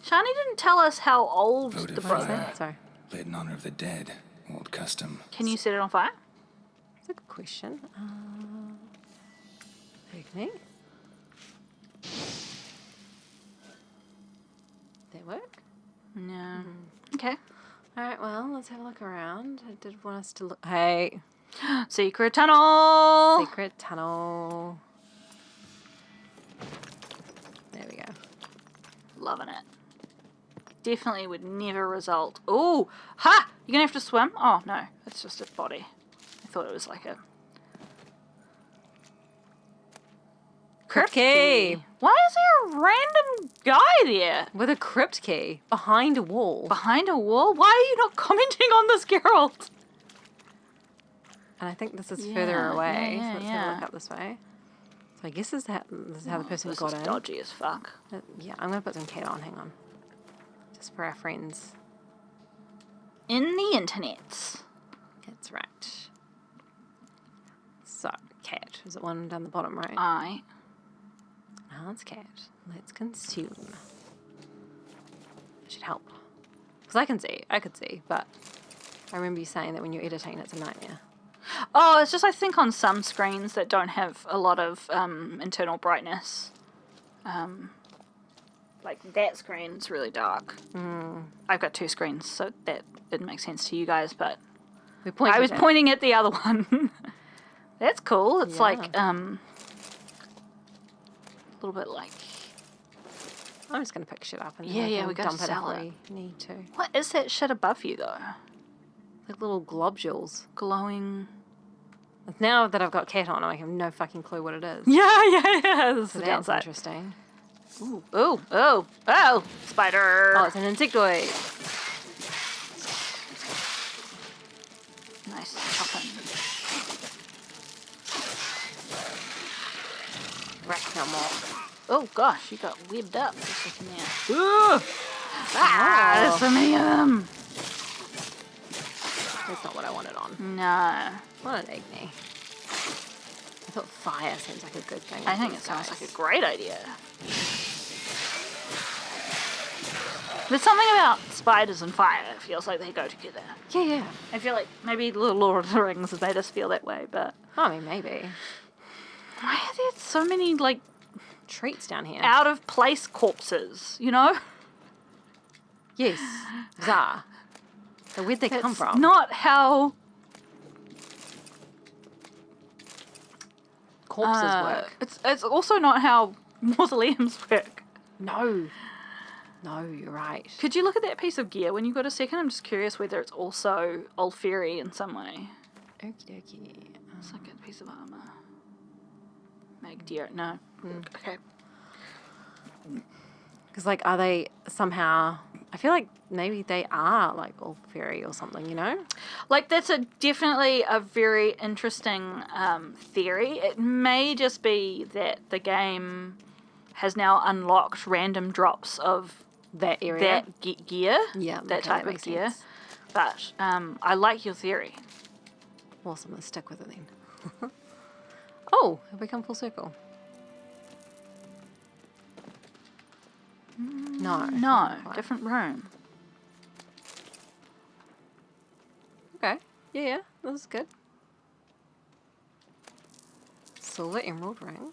Shani didn't tell us how old Vote the of brother. fire. Sorry. Lit in honor of the dead. Old custom. Can you set it on fire? That's a good question. Okay. That work? No. Okay. All right, well, let's have a look around. I did want us to look. Hey, Secret tunnel. secret tunnel. There we go. Loving it. Definitely would never result. Ooh, ha! You're gonna have to swim. Oh no, it's just a body. I thought it was like a Crypt key. Why is there a random guy there With a crypt key behind a wall. behind a wall? Why are you not commenting on this, Geralt? And I think this is Yeah, further away. yeah, So let's have a yeah. look up this way. So I guess this is how the person This got is in. dodgy as fuck. Yeah, I'm going to put some kit on. Hang on. Just for our friends. In the internet. That's right. So, cat. Is it one down the bottom, right? I. Now it's cat. Let's consume. It should help. Because I can see. I could see. But I remember you saying that when you're editing, it's a nightmare. Oh, it's just I think on some screens that don't have a lot of internal brightness. Like that screen's really dark. I've got two screens, so that didn't make sense to you guys, but I was pointing at the other one. That's cool. It's like a little bit like. I'm just going to pick shit up and Yeah, then I can we gotta dump it sell if it. we need to. What is that shit above you though? Like little globules. Glowing. Now that I've got cat on, I have no fucking clue what it is. Yeah. This is So the that's downside. interesting. Oh, spider. Oh, it's an insectoid. Nice chopping. Oh gosh, you got webbed up for a second there. Ooh! Ah, there's so many of them. That's not what I wanted on. No. What an Igni. I thought fire seems like a good thing. I with think these it sounds guys. like a great idea. There's something about spiders and fire that feels like they go together. Yeah. I feel like maybe the Lord of the Rings has made us feel that way, but I mean, maybe. why are there so many, like, Treats down here. out of place corpses, you know? Yes. Bizarre. So where'd they come It's from? not how Corpses work. It's also not how mausoleums work. No. No, you're right. Could you look at that piece of gear when you got a second? I'm just curious whether it's also Olgierd in some way. Okie dokie. It's like a piece of armor. Make deer. No. Okay. Because, like, are they somehow... I feel like maybe they are, like, all fairy or something, you know? Like, that's definitely a very interesting theory. It may just be that the game has now unlocked random drops of That area. that gear. Yeah, That okay, type that of makes gear. sense. But I like your theory. Awesome, let's stick with it then. Oh, have we come full circle? No. No, not quite. different room. Okay. Yeah, this is good. Silver emerald ring.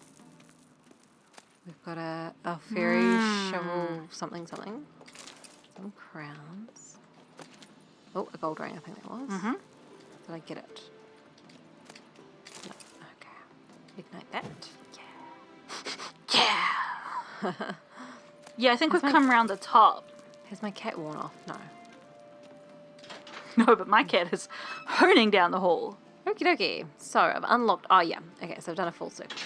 We've got a fairy shovel something. Some crowns. Oh, a gold ring, I think that was. Mm-hmm. Did I get it? No. Okay. Ignite that. Yeah. Yeah, I think we've come around the top. Has my cat worn off? No. No, but my cat is honing down the hall. Okie dokie. So I've unlocked. Oh, yeah. Okay, so I've done a full circle.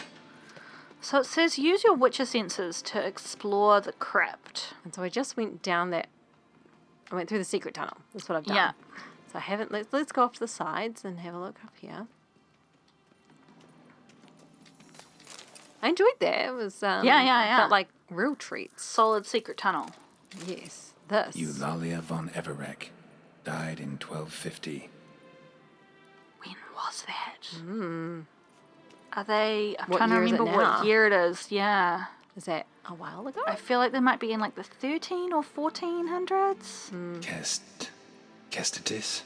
So it says use your Witcher senses to explore the crypt. And so I just went down that. I went through the secret tunnel. That's what I've done. Yeah. So I haven't. Let's go off to the sides and have a look up here. I enjoyed that. It was. Yeah. Felt like real treats. Solid secret tunnel. Yes. This. Eulalia von Everek died in 1250. When was that? Are they... I'm What trying to year is it remember now? what year it is. Yeah. Is that a while ago? I feel like they might be in like the 13 or 1400s. Kestitis?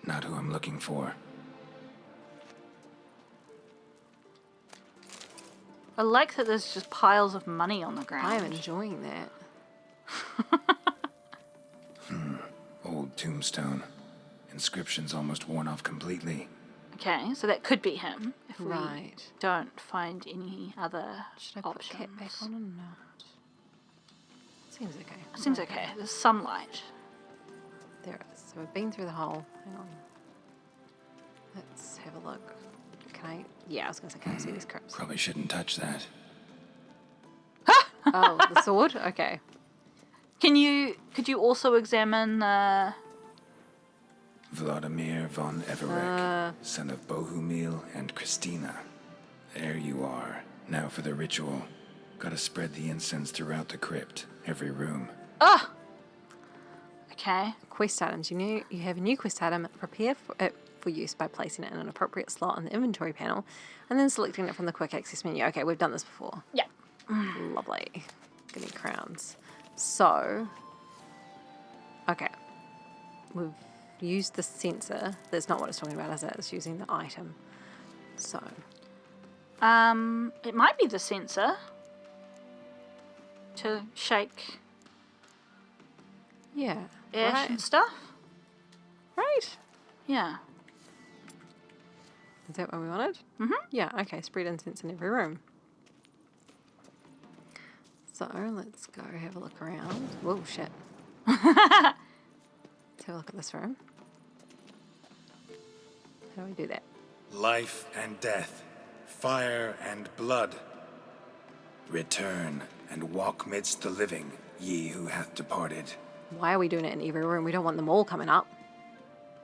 Not who I'm looking for. I like that there's just piles of money on the ground. I am enjoying that. Old tombstone. Inscription's almost worn off completely. Okay, so that could be him if Right. we don't find any other Should I put options. cat back on or not? Seems okay. Seems okay. There's some light. There it is. So we've been through the hole. Hang on. Let's have a look. Can I? Yeah, I was going to say, can I see these crypts? Probably shouldn't touch that. Oh, the sword? Okay. Could you also examine Vladimir von Everek, son of Bohumil and Christina. There you are. Now for the ritual. Gotta spread the incense throughout the crypt, every room. Okay. Quest items. You have a new quest item. Prepare for use by placing it in an appropriate slot on the inventory panel, and then selecting it from the quick access menu. Okay, we've done this before. Yeah. Lovely. Give me crowns. So, okay. We've used the sensor. That's not what it's talking about, is it? It's using the item. So. It might be the sensor to shake Yeah. ash and stuff. Right. Yeah. Is that what we wanted? Mhm. Yeah, okay. Spread incense in every room. So, let's go have a look around. Whoa, shit. Let's have a look at this room. How do we do that? Life and death, fire and blood. Return and walk midst the living, ye who hath departed. Why are we doing it in every room? We don't want them all coming up.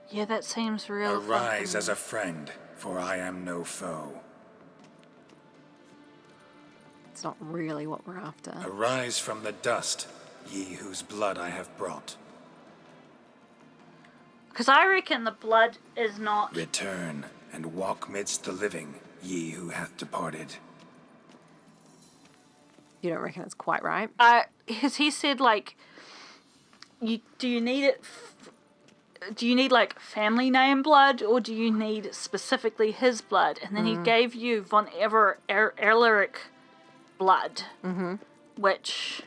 Yeah, that seems real. Arise as a friend, for I am no foe. It's not really what we're after. Arise from the dust, ye whose blood I have brought. Because I reckon the blood is not. Return and walk midst the living, ye who hath departed. You don't reckon it's quite right? Because he said like, do you need it? Do you need like family name blood, or do you need specifically his blood? And then he gave you von Erleric blood, which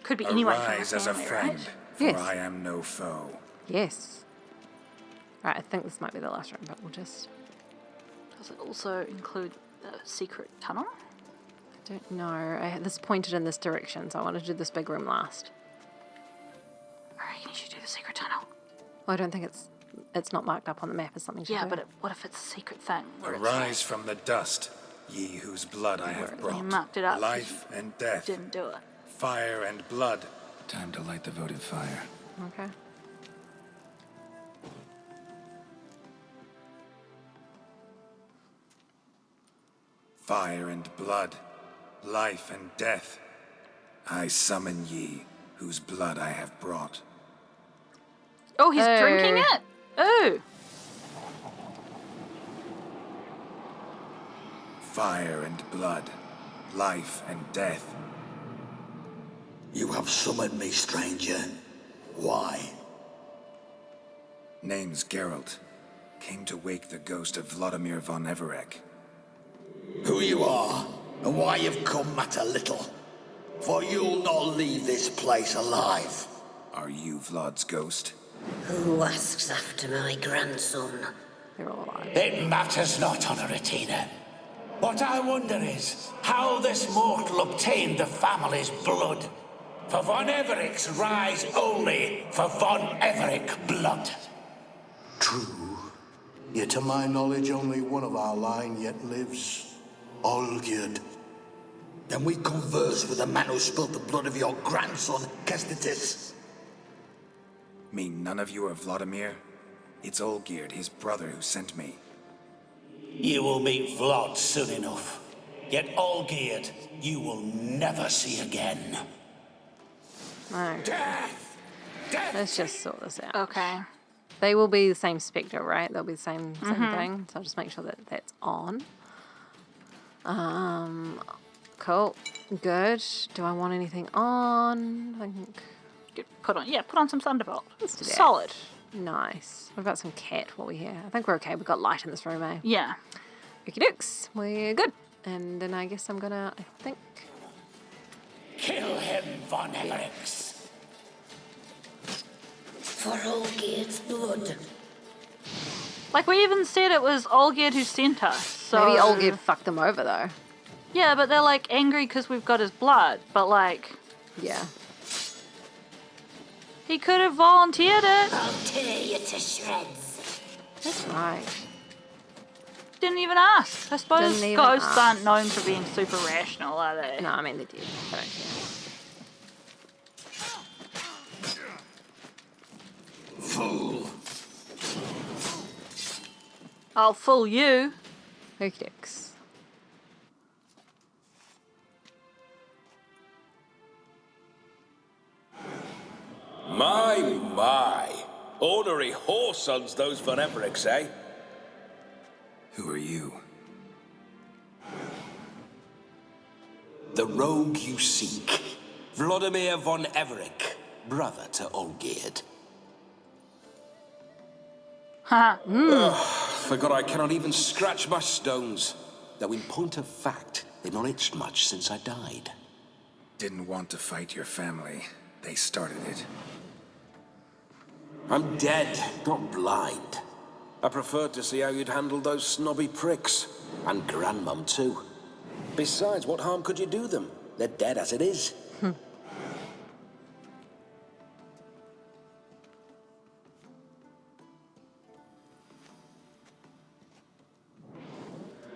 could be anyone from Arise the as a family, friend, right? for Yes. I am no foe. Yes. Right, I think this might be the last room, but we'll just... Does it also include the secret tunnel? I don't know. This pointed in this direction, so I want to do this big room last. I reckon you should do the secret tunnel. Well, I don't think it's not marked up on the map as something to Yeah, do. but what if it's a secret thing? where it's Arise from the dust, ye whose blood I have You brought. marked it up. Life and death, Didn't do it. fire and blood. Time to light the votive fire. Okay. Fire and blood, life and death. I summon ye, whose blood I have brought. Oh, he's drinking it. Ooh. Fire and blood. Life and death. You have summoned me, stranger. Why? Name's Geralt. Came to wake the ghost of Vladimir von Everec. Who you are, and why you've come matter little. For you'll not leave this place alive. Are you Vlad's ghost? Who asks after my grandson? They're all alive. It matters not, Honoratina. What I wonder is how this mortal obtained the family's blood. For von Everic's rise only for von Everec blood. True. Yet to my knowledge, only one of our line yet lives. Olgierd. Then we converse with the man who spilled the blood of your grandson, Kestitis. Mean none of you are Vladimir? It's Olgierd, his brother, who sent me. You will meet Vlad soon enough. Yet Olgierd, you will never see again. No. Death! Death! Let's just sort this out. Okay. They will be the same spectre, right? They'll be the same thing. So I'll just make sure that that's on. Cool. Good. Do I want anything on? I think. Put on some Thunderbolt. Let's do that. Solid. Nice. What about some cat while we're here? I think we're okay. We've got light in this room, eh? Yeah. Okie dokes. We're good. And then I guess I'm gonna, I think. Kill him, von Everix. For Olgierd's blood. Like, we even said it was Olgierd who sent us, so... Maybe Olgierd fucked them over, though. Yeah, but they're, like, angry because we've got his blood, but, like... Yeah. He could have volunteered it. I'll tear you to shreds. That's right. Didn't even ask. I suppose Didn't even ghosts ask. aren't known for being super rational, are they? No, I mean, they did. I don't care. Fool. I'll fool you. Okie dokes. My. Ornery whoresons those von Evericks, eh? Who are you? The rogue you seek. Vladimir von Everec, brother to Olgierd. Forgot I cannot even scratch my stones. Though in point of fact, they've not itched much since I died. Didn't want to fight your family. They started it. I'm dead, not blind. I preferred to see how you'd handle those snobby pricks. And Grandmum, too. Besides, what harm could you do them? They're dead as it is.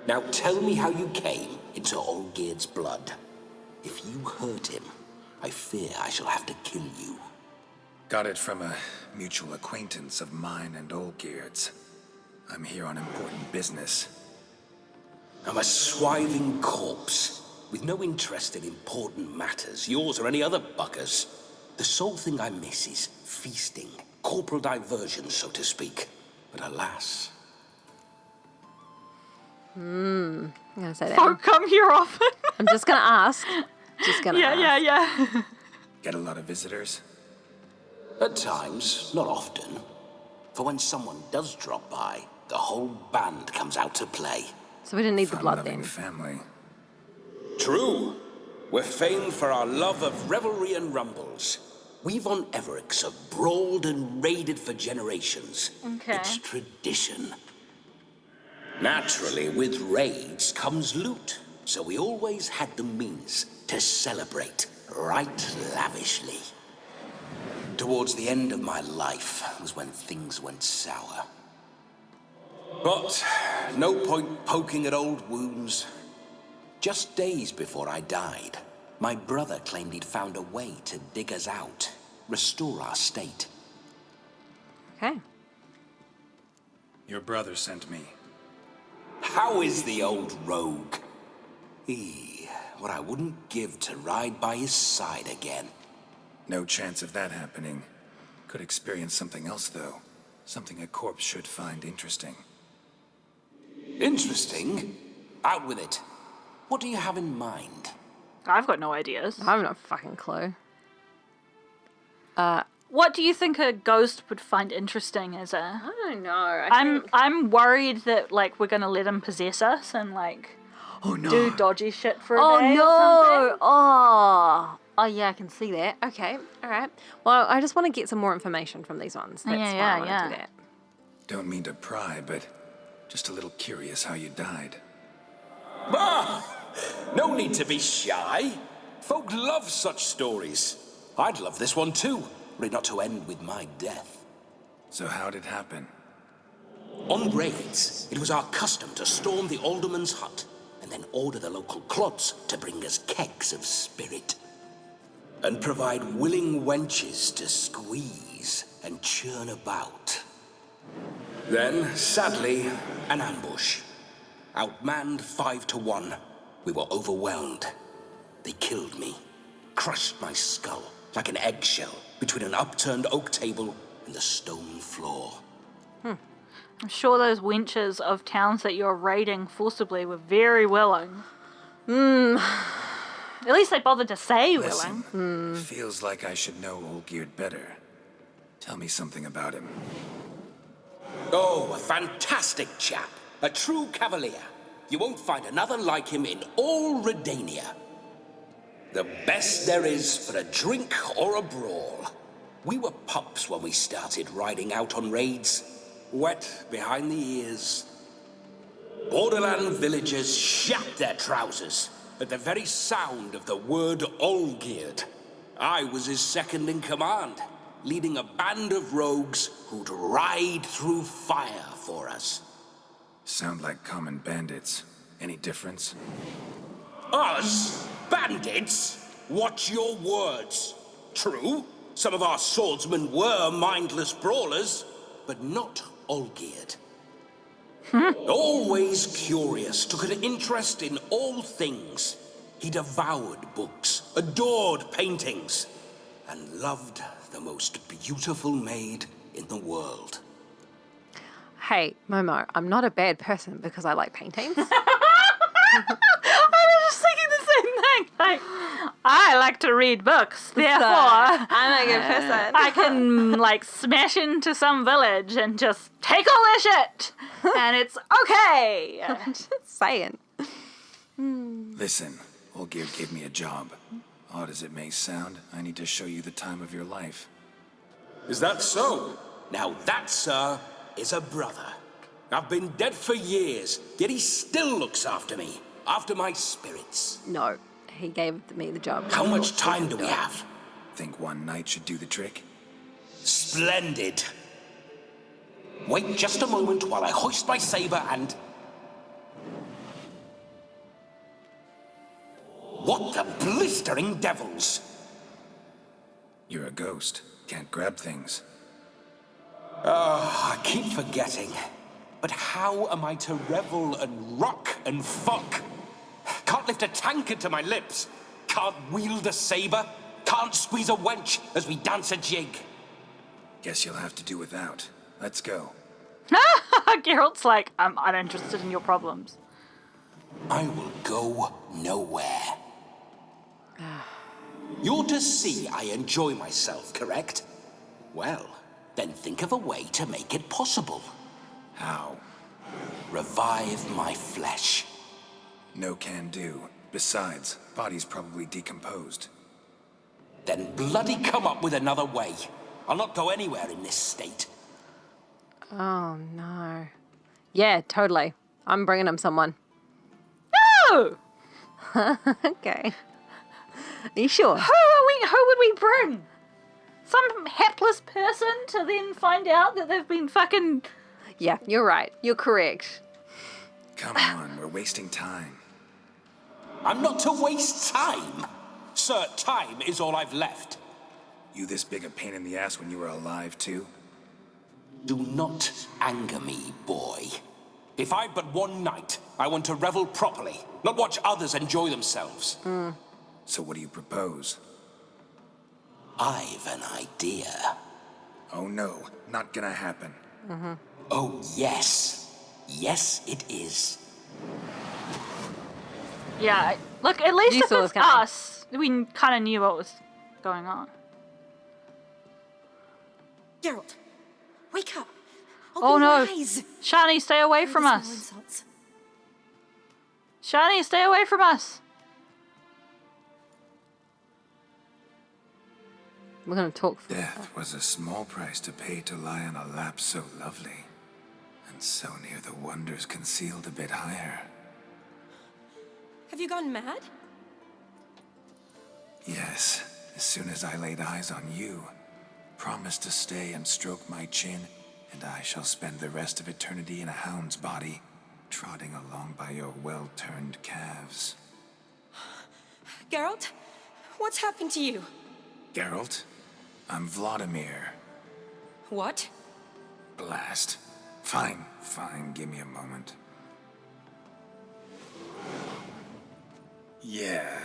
Now tell me how you came into Olgierd's blood. If you hurt him, I fear I shall have to kill you. Got it from a mutual acquaintance of mine and Olgierd's. I'm here on important business. I'm a swiving corpse, with no interest in important matters, yours or any other buggers. The sole thing I miss is feasting, corporal diversion, so to speak. But alas... I'm gonna say that. Don't come here often. I'm just gonna ask. Just gonna ask. Yeah. Get a lot of visitors? At times, not often. For when someone does drop by, the whole band comes out to play. So we didn't need the blood Fun-loving then. family. True. We're famed for our love of revelry and rumbles. We von Evericks have brawled and raided for generations. Okay. It's tradition. Naturally, with raids comes loot, so we always had the means to celebrate right lavishly. Towards the end of my life was when things went sour. But no point poking at old wounds. Just days before I died, my brother claimed he'd found a way to dig us out, restore our state. Okay. Your brother sent me. How is the old rogue? What I wouldn't give to ride by his side again. No chance of that happening. Could experience something else, though. Something a corpse should find interesting. Interesting? out with it. What do you have in mind? I've got no ideas. I have no fucking clue. What do you think a ghost would find interesting as a... I don't know. I'm worried that, like, we're gonna let him possess us and, like, do dodgy shit for a day or something. Oh, yeah, I can see that. Okay, all right. Well, I just want to get some more information from these ones. That's why I want to do that. Don't mean to pry, but just a little curious how you died. No need to be shy. Folk love such stories. I'd love this one too, were it not to end with my death. So how'd it happen? On raids, it was our custom to storm the alderman's hut and then order the local clods to bring us kegs of spirit. And provide willing wenches to squeeze and churn about. Then, sadly, an ambush. Outmanned 5-1, we were overwhelmed. They killed me, crushed my skull like an eggshell between an upturned oak table and the stone floor. I'm sure those wenches of towns that you're raiding forcibly were very willing. At least they bothered to say willing. Feels like I should know Olgierd better. Tell me something about him. Oh, a fantastic chap. A true cavalier. You won't find another like him in all Redania. The best there is for a drink or a brawl. We were pups when we started riding out on raids. Wet behind the ears. Borderland villagers shat their trousers at the very sound of the word Olgierd. I was his second in command, leading a band of rogues who'd ride through fire for us. Sound like common bandits. Any difference? Us? Bandits? Watch your words. True, some of our swordsmen were mindless brawlers, but not Olgierd. Always curious, took an interest in all things. He devoured books, adored paintings, and loved the most beautiful maid in the world. Hey, Momo, I'm not a bad person because I like paintings. I was just thinking the same thing. Like, I like to read books, therefore I'm a good person. I can, like, smash into some village and just take all their shit, and it's okay. I'm just saying. Listen, Olgierd gave me a job. Odd as it may sound, I need to show you the time of your life. Is that so? Now that, sir, is a brother. I've been dead for years, yet he still looks after me, after my spirits. No, he gave me the job. How much time do we have? Think one night should do the trick? Splendid. Wait just a moment while I hoist my saber and... What the blistering devils? You're a ghost. Can't grab things. I keep forgetting. But how am I to revel and rock and fuck? Can't lift a tankard to my lips. Can't wield a saber. Can't squeeze a wench as we dance a jig. Guess you'll have to do without. Let's go. Geralt's like, I'm uninterested in your problems. I will go nowhere. You're to see I enjoy myself, correct? Well, then think of a way to make it possible. How? Revive my flesh. No can do. Besides, body's probably decomposed. Then bloody come up with another way. I'll not go anywhere in this state. Oh, no. Yeah, totally. I'm bringing him someone. No! Okay. Are you sure? Who would we bring? Some hapless person to then find out that they've been fucking... Yeah, you're right. You're correct. Come on, we're wasting time. I'm not to waste time. Sir, time is all I've left. You this big a pain in the ass when you were alive, too? Do not anger me, boy. If I've but one night, I want to revel properly, not watch others enjoy themselves. So what do you propose? I've an idea. Oh no, not gonna happen. Oh, yes. Yes, it is. Yeah, look, at least You if saw it's this coming. us, we kind of knew what was going on. Geralt, wake up. Oh Open no. your eyes. Shani, stay away from Small us. insults. Shani, stay away from us. We're gonna talk. Death was a small price to pay to lie on a lap so lovely, and so near the wonders concealed a bit higher. Have you gone mad? Yes, as soon as I laid eyes on you, promise to stay and stroke my chin, and I shall spend the rest of eternity in a hound's body, trotting along by your well-turned calves. Geralt, what's happened to you? Geralt, I'm Vladimir. What? Blast. Fine, give me a moment. Yeah,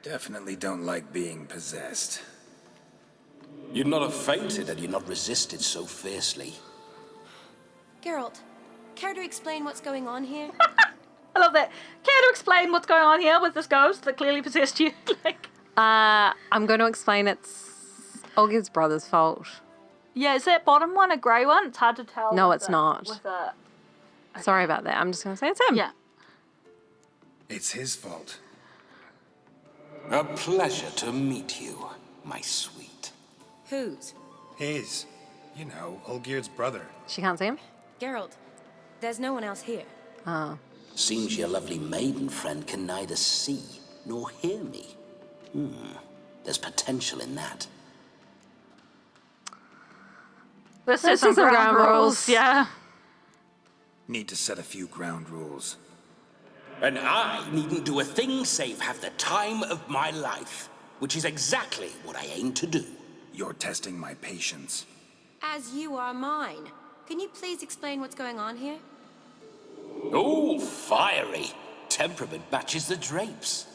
definitely don't like being possessed. You'd not have fainted had you not resisted so fiercely. Geralt, care to explain what's going on here? I love that. Care to explain what's going on here with this ghost that clearly possessed you? I'm going to explain it's Olgierd's brother's fault. Yeah, is that bottom one a grey one? It's hard to tell. No, with it's the- not. With a... Sorry about that. I'm just going to say it's him. Yeah. It's his fault. A pleasure to meet you, my sweet. Whose? His. You know, Olgierd's brother. She can't see him? Geralt, there's no one else here. Oh. Seems your lovely maiden friend can neither see nor hear me. There's potential in that. This Let's is some do some ground ground rules. rules. Yeah. Need to set a few ground rules. And I needn't do a thing save have the time of my life, which is exactly what I aim to do. You're testing my patience. As you are mine. Can you please explain what's going on here? Oh, fiery. Temperament matches the drapes.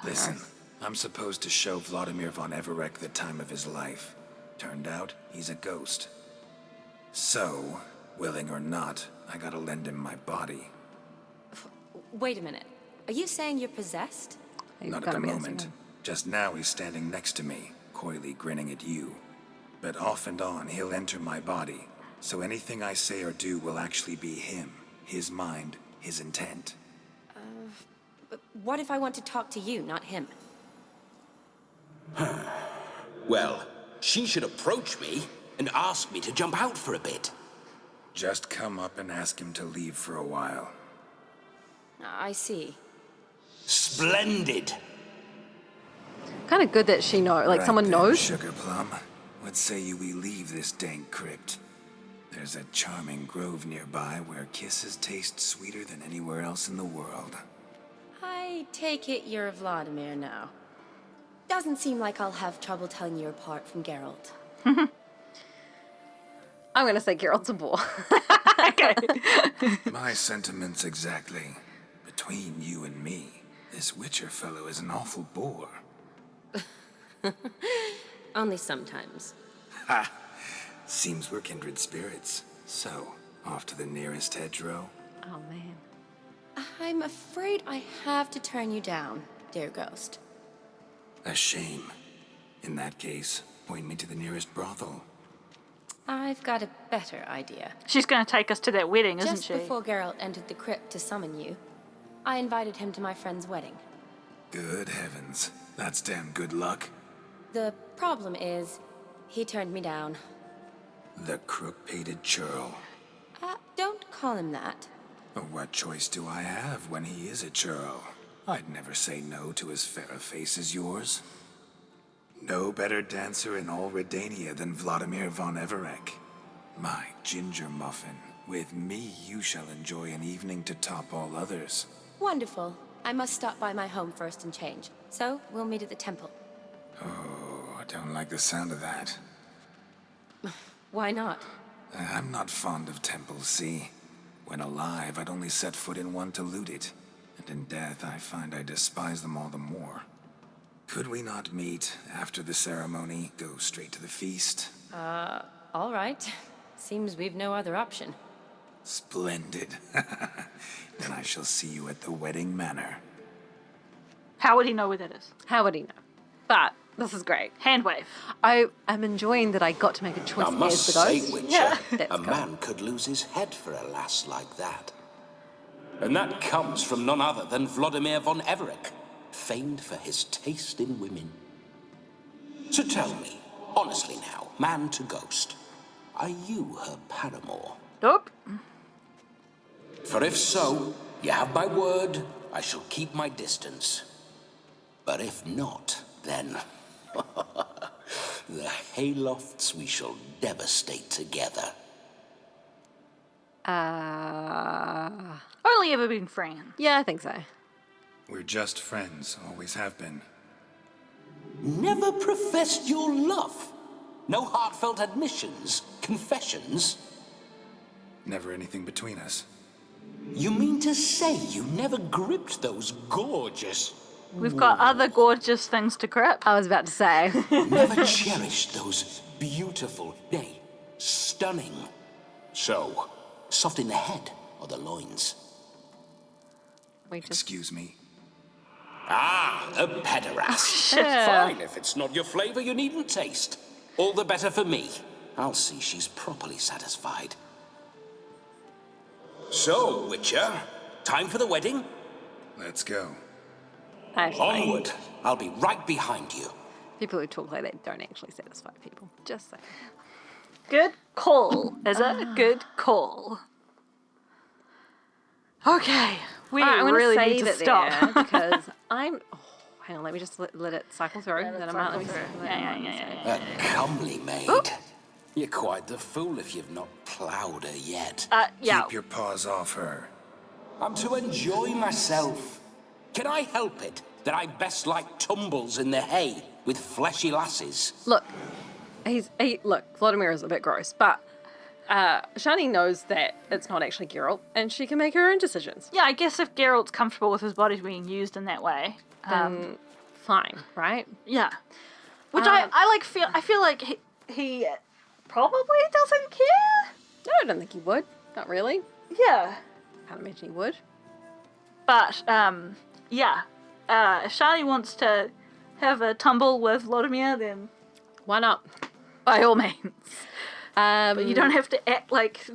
Listen, I'm supposed to show Vladimir von Everec the time of his life. Turned out, he's a ghost. So, willing or not, I gotta lend him my body. Wait a minute. Are you saying you're possessed? Not at the moment. Just now he's standing next to me, coyly grinning at you. But off and on, he'll enter my body. So anything I say or do will actually be him. His mind, his intent. But what if I want to talk to you, not him? Well, she should approach me and ask me to jump out for a bit. Just come up and ask him to leave for a while. I see. Splendid. Kind of good that she knows, like Right someone then, knows. Sugar Plum. What say we leave this dank crypt? There's a charming grove nearby where kisses taste sweeter than anywhere else in the world. I take it you're Vladimir now. Doesn't seem like I'll have trouble telling you apart from Geralt. I'm going to say Geralt's a bore. My sentiments exactly. Between you and me, this Witcher fellow is an awful bore. Only sometimes. Ha! Seems we're kindred spirits. So, off to the nearest hedgerow. Oh, man. I'm afraid I have to turn you down, dear ghost. A shame. In that case, point me to the nearest brothel. I've got a better idea. She's going to take us to that wedding, isn't Just she? before Geralt entered the crypt to summon you, I invited him to my friend's wedding. Good heavens. That's damn good luck. The problem is, he turned me down. The crook-pated churl. Don't call him that. But what choice do I have when he is a churl? I'd never say no to as fair a face as yours. No better dancer in all Redania than Vladimir von Everec. My ginger muffin. With me, you shall enjoy an evening to top all others. Wonderful. I must stop by my home first and change. So, we'll meet at the temple. Oh, I don't like the sound of that. Why not? I'm not fond of temples, see? When alive, I'd only set foot in one to loot it. And in death, I find I despise them all the more. Could we not meet after the ceremony, go straight to the feast? All right. Seems we've no other option. Splendid. Then I shall see you at the wedding manor. How would he know where that is? How would he know? But this is great. Hand wave. I am enjoying that I got to make a choice I must as the say, ghost. Witcher, That's a cool. man could lose his head for a lass like that. And that comes from none other than Vladimir von Everec, famed for his taste in women. So tell me, honestly now, man to ghost, are you her paramour? Nope. For if so, you have my word, I shall keep my distance. But if not, then the haylofts we shall devastate together. Only ever been friends. Yeah, I think so. We're just friends, always have been. Never professed your love? No heartfelt admissions, confessions? Never anything between us. You mean to say you never gripped those gorgeous... We've got other gorgeous things to grip. I was about to say. Never cherished those beautiful, nay, stunning. So, soft in the head or the loins? Excuse me. Ah, a pederast. Yeah. Fine, if it's not your flavor, you needn't taste. All the better for me. I'll see she's properly satisfied. So, Witcher, time for the wedding? Let's go. Actually, Onward. I'll be right behind you. people who talk like that don't actually satisfy people. Just saying. Good call. Is it? Good call. Okay. We I'm gonna really save need to it stop. there because I'm... Oh, hang on, let me just let it cycle through. Let it Then I cycle might... through. Yeah. A comely maid. You're quite the fool if you've not ploughed her yet. Yeah. Keep your paws off her. I'm to enjoy myself. Can I help it that I best like tumbles in the hay with fleshy lasses? Look, look, Vladimir is a bit gross, but Shani knows that it's not actually Geralt, and she can make her own decisions. Yeah, I guess if Geralt's comfortable with his body being used in that way, Then fine, right? yeah. Which I feel like he probably doesn't care. No, I don't think he would. Not really. Yeah. Can't imagine he would. But yeah. If Shani wants to have a tumble with Vladimir, then why not? By all means. But you don't have to act like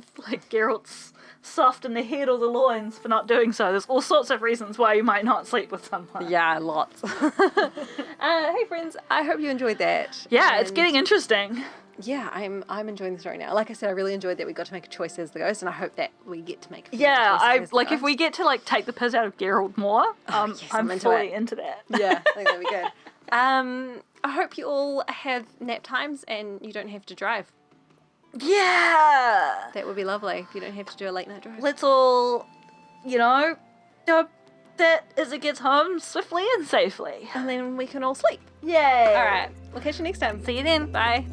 Geralt's soft in the head or the loins for not doing so. There's all sorts of reasons why you might not sleep with someone. Yeah, lots. Hey friends, I hope you enjoyed that. Yeah, it's getting interesting. Yeah, I'm enjoying the story now. Like I said, I really enjoyed that we got to make a choice as the ghost, and I hope that we get to make a few choices as the if ghost. we get to take the piss out of Geralt more, yes, I'm into fully it. into that. Yeah, I think that'd be good. I hope you all have nap times and you don't have to drive. Yeah. That would be lovely if you don't have to do a late night drive. Let's all, hope that as it gets home swiftly and safely. And then we can all sleep. Yay. All right. We'll catch you next time. See you then. Bye.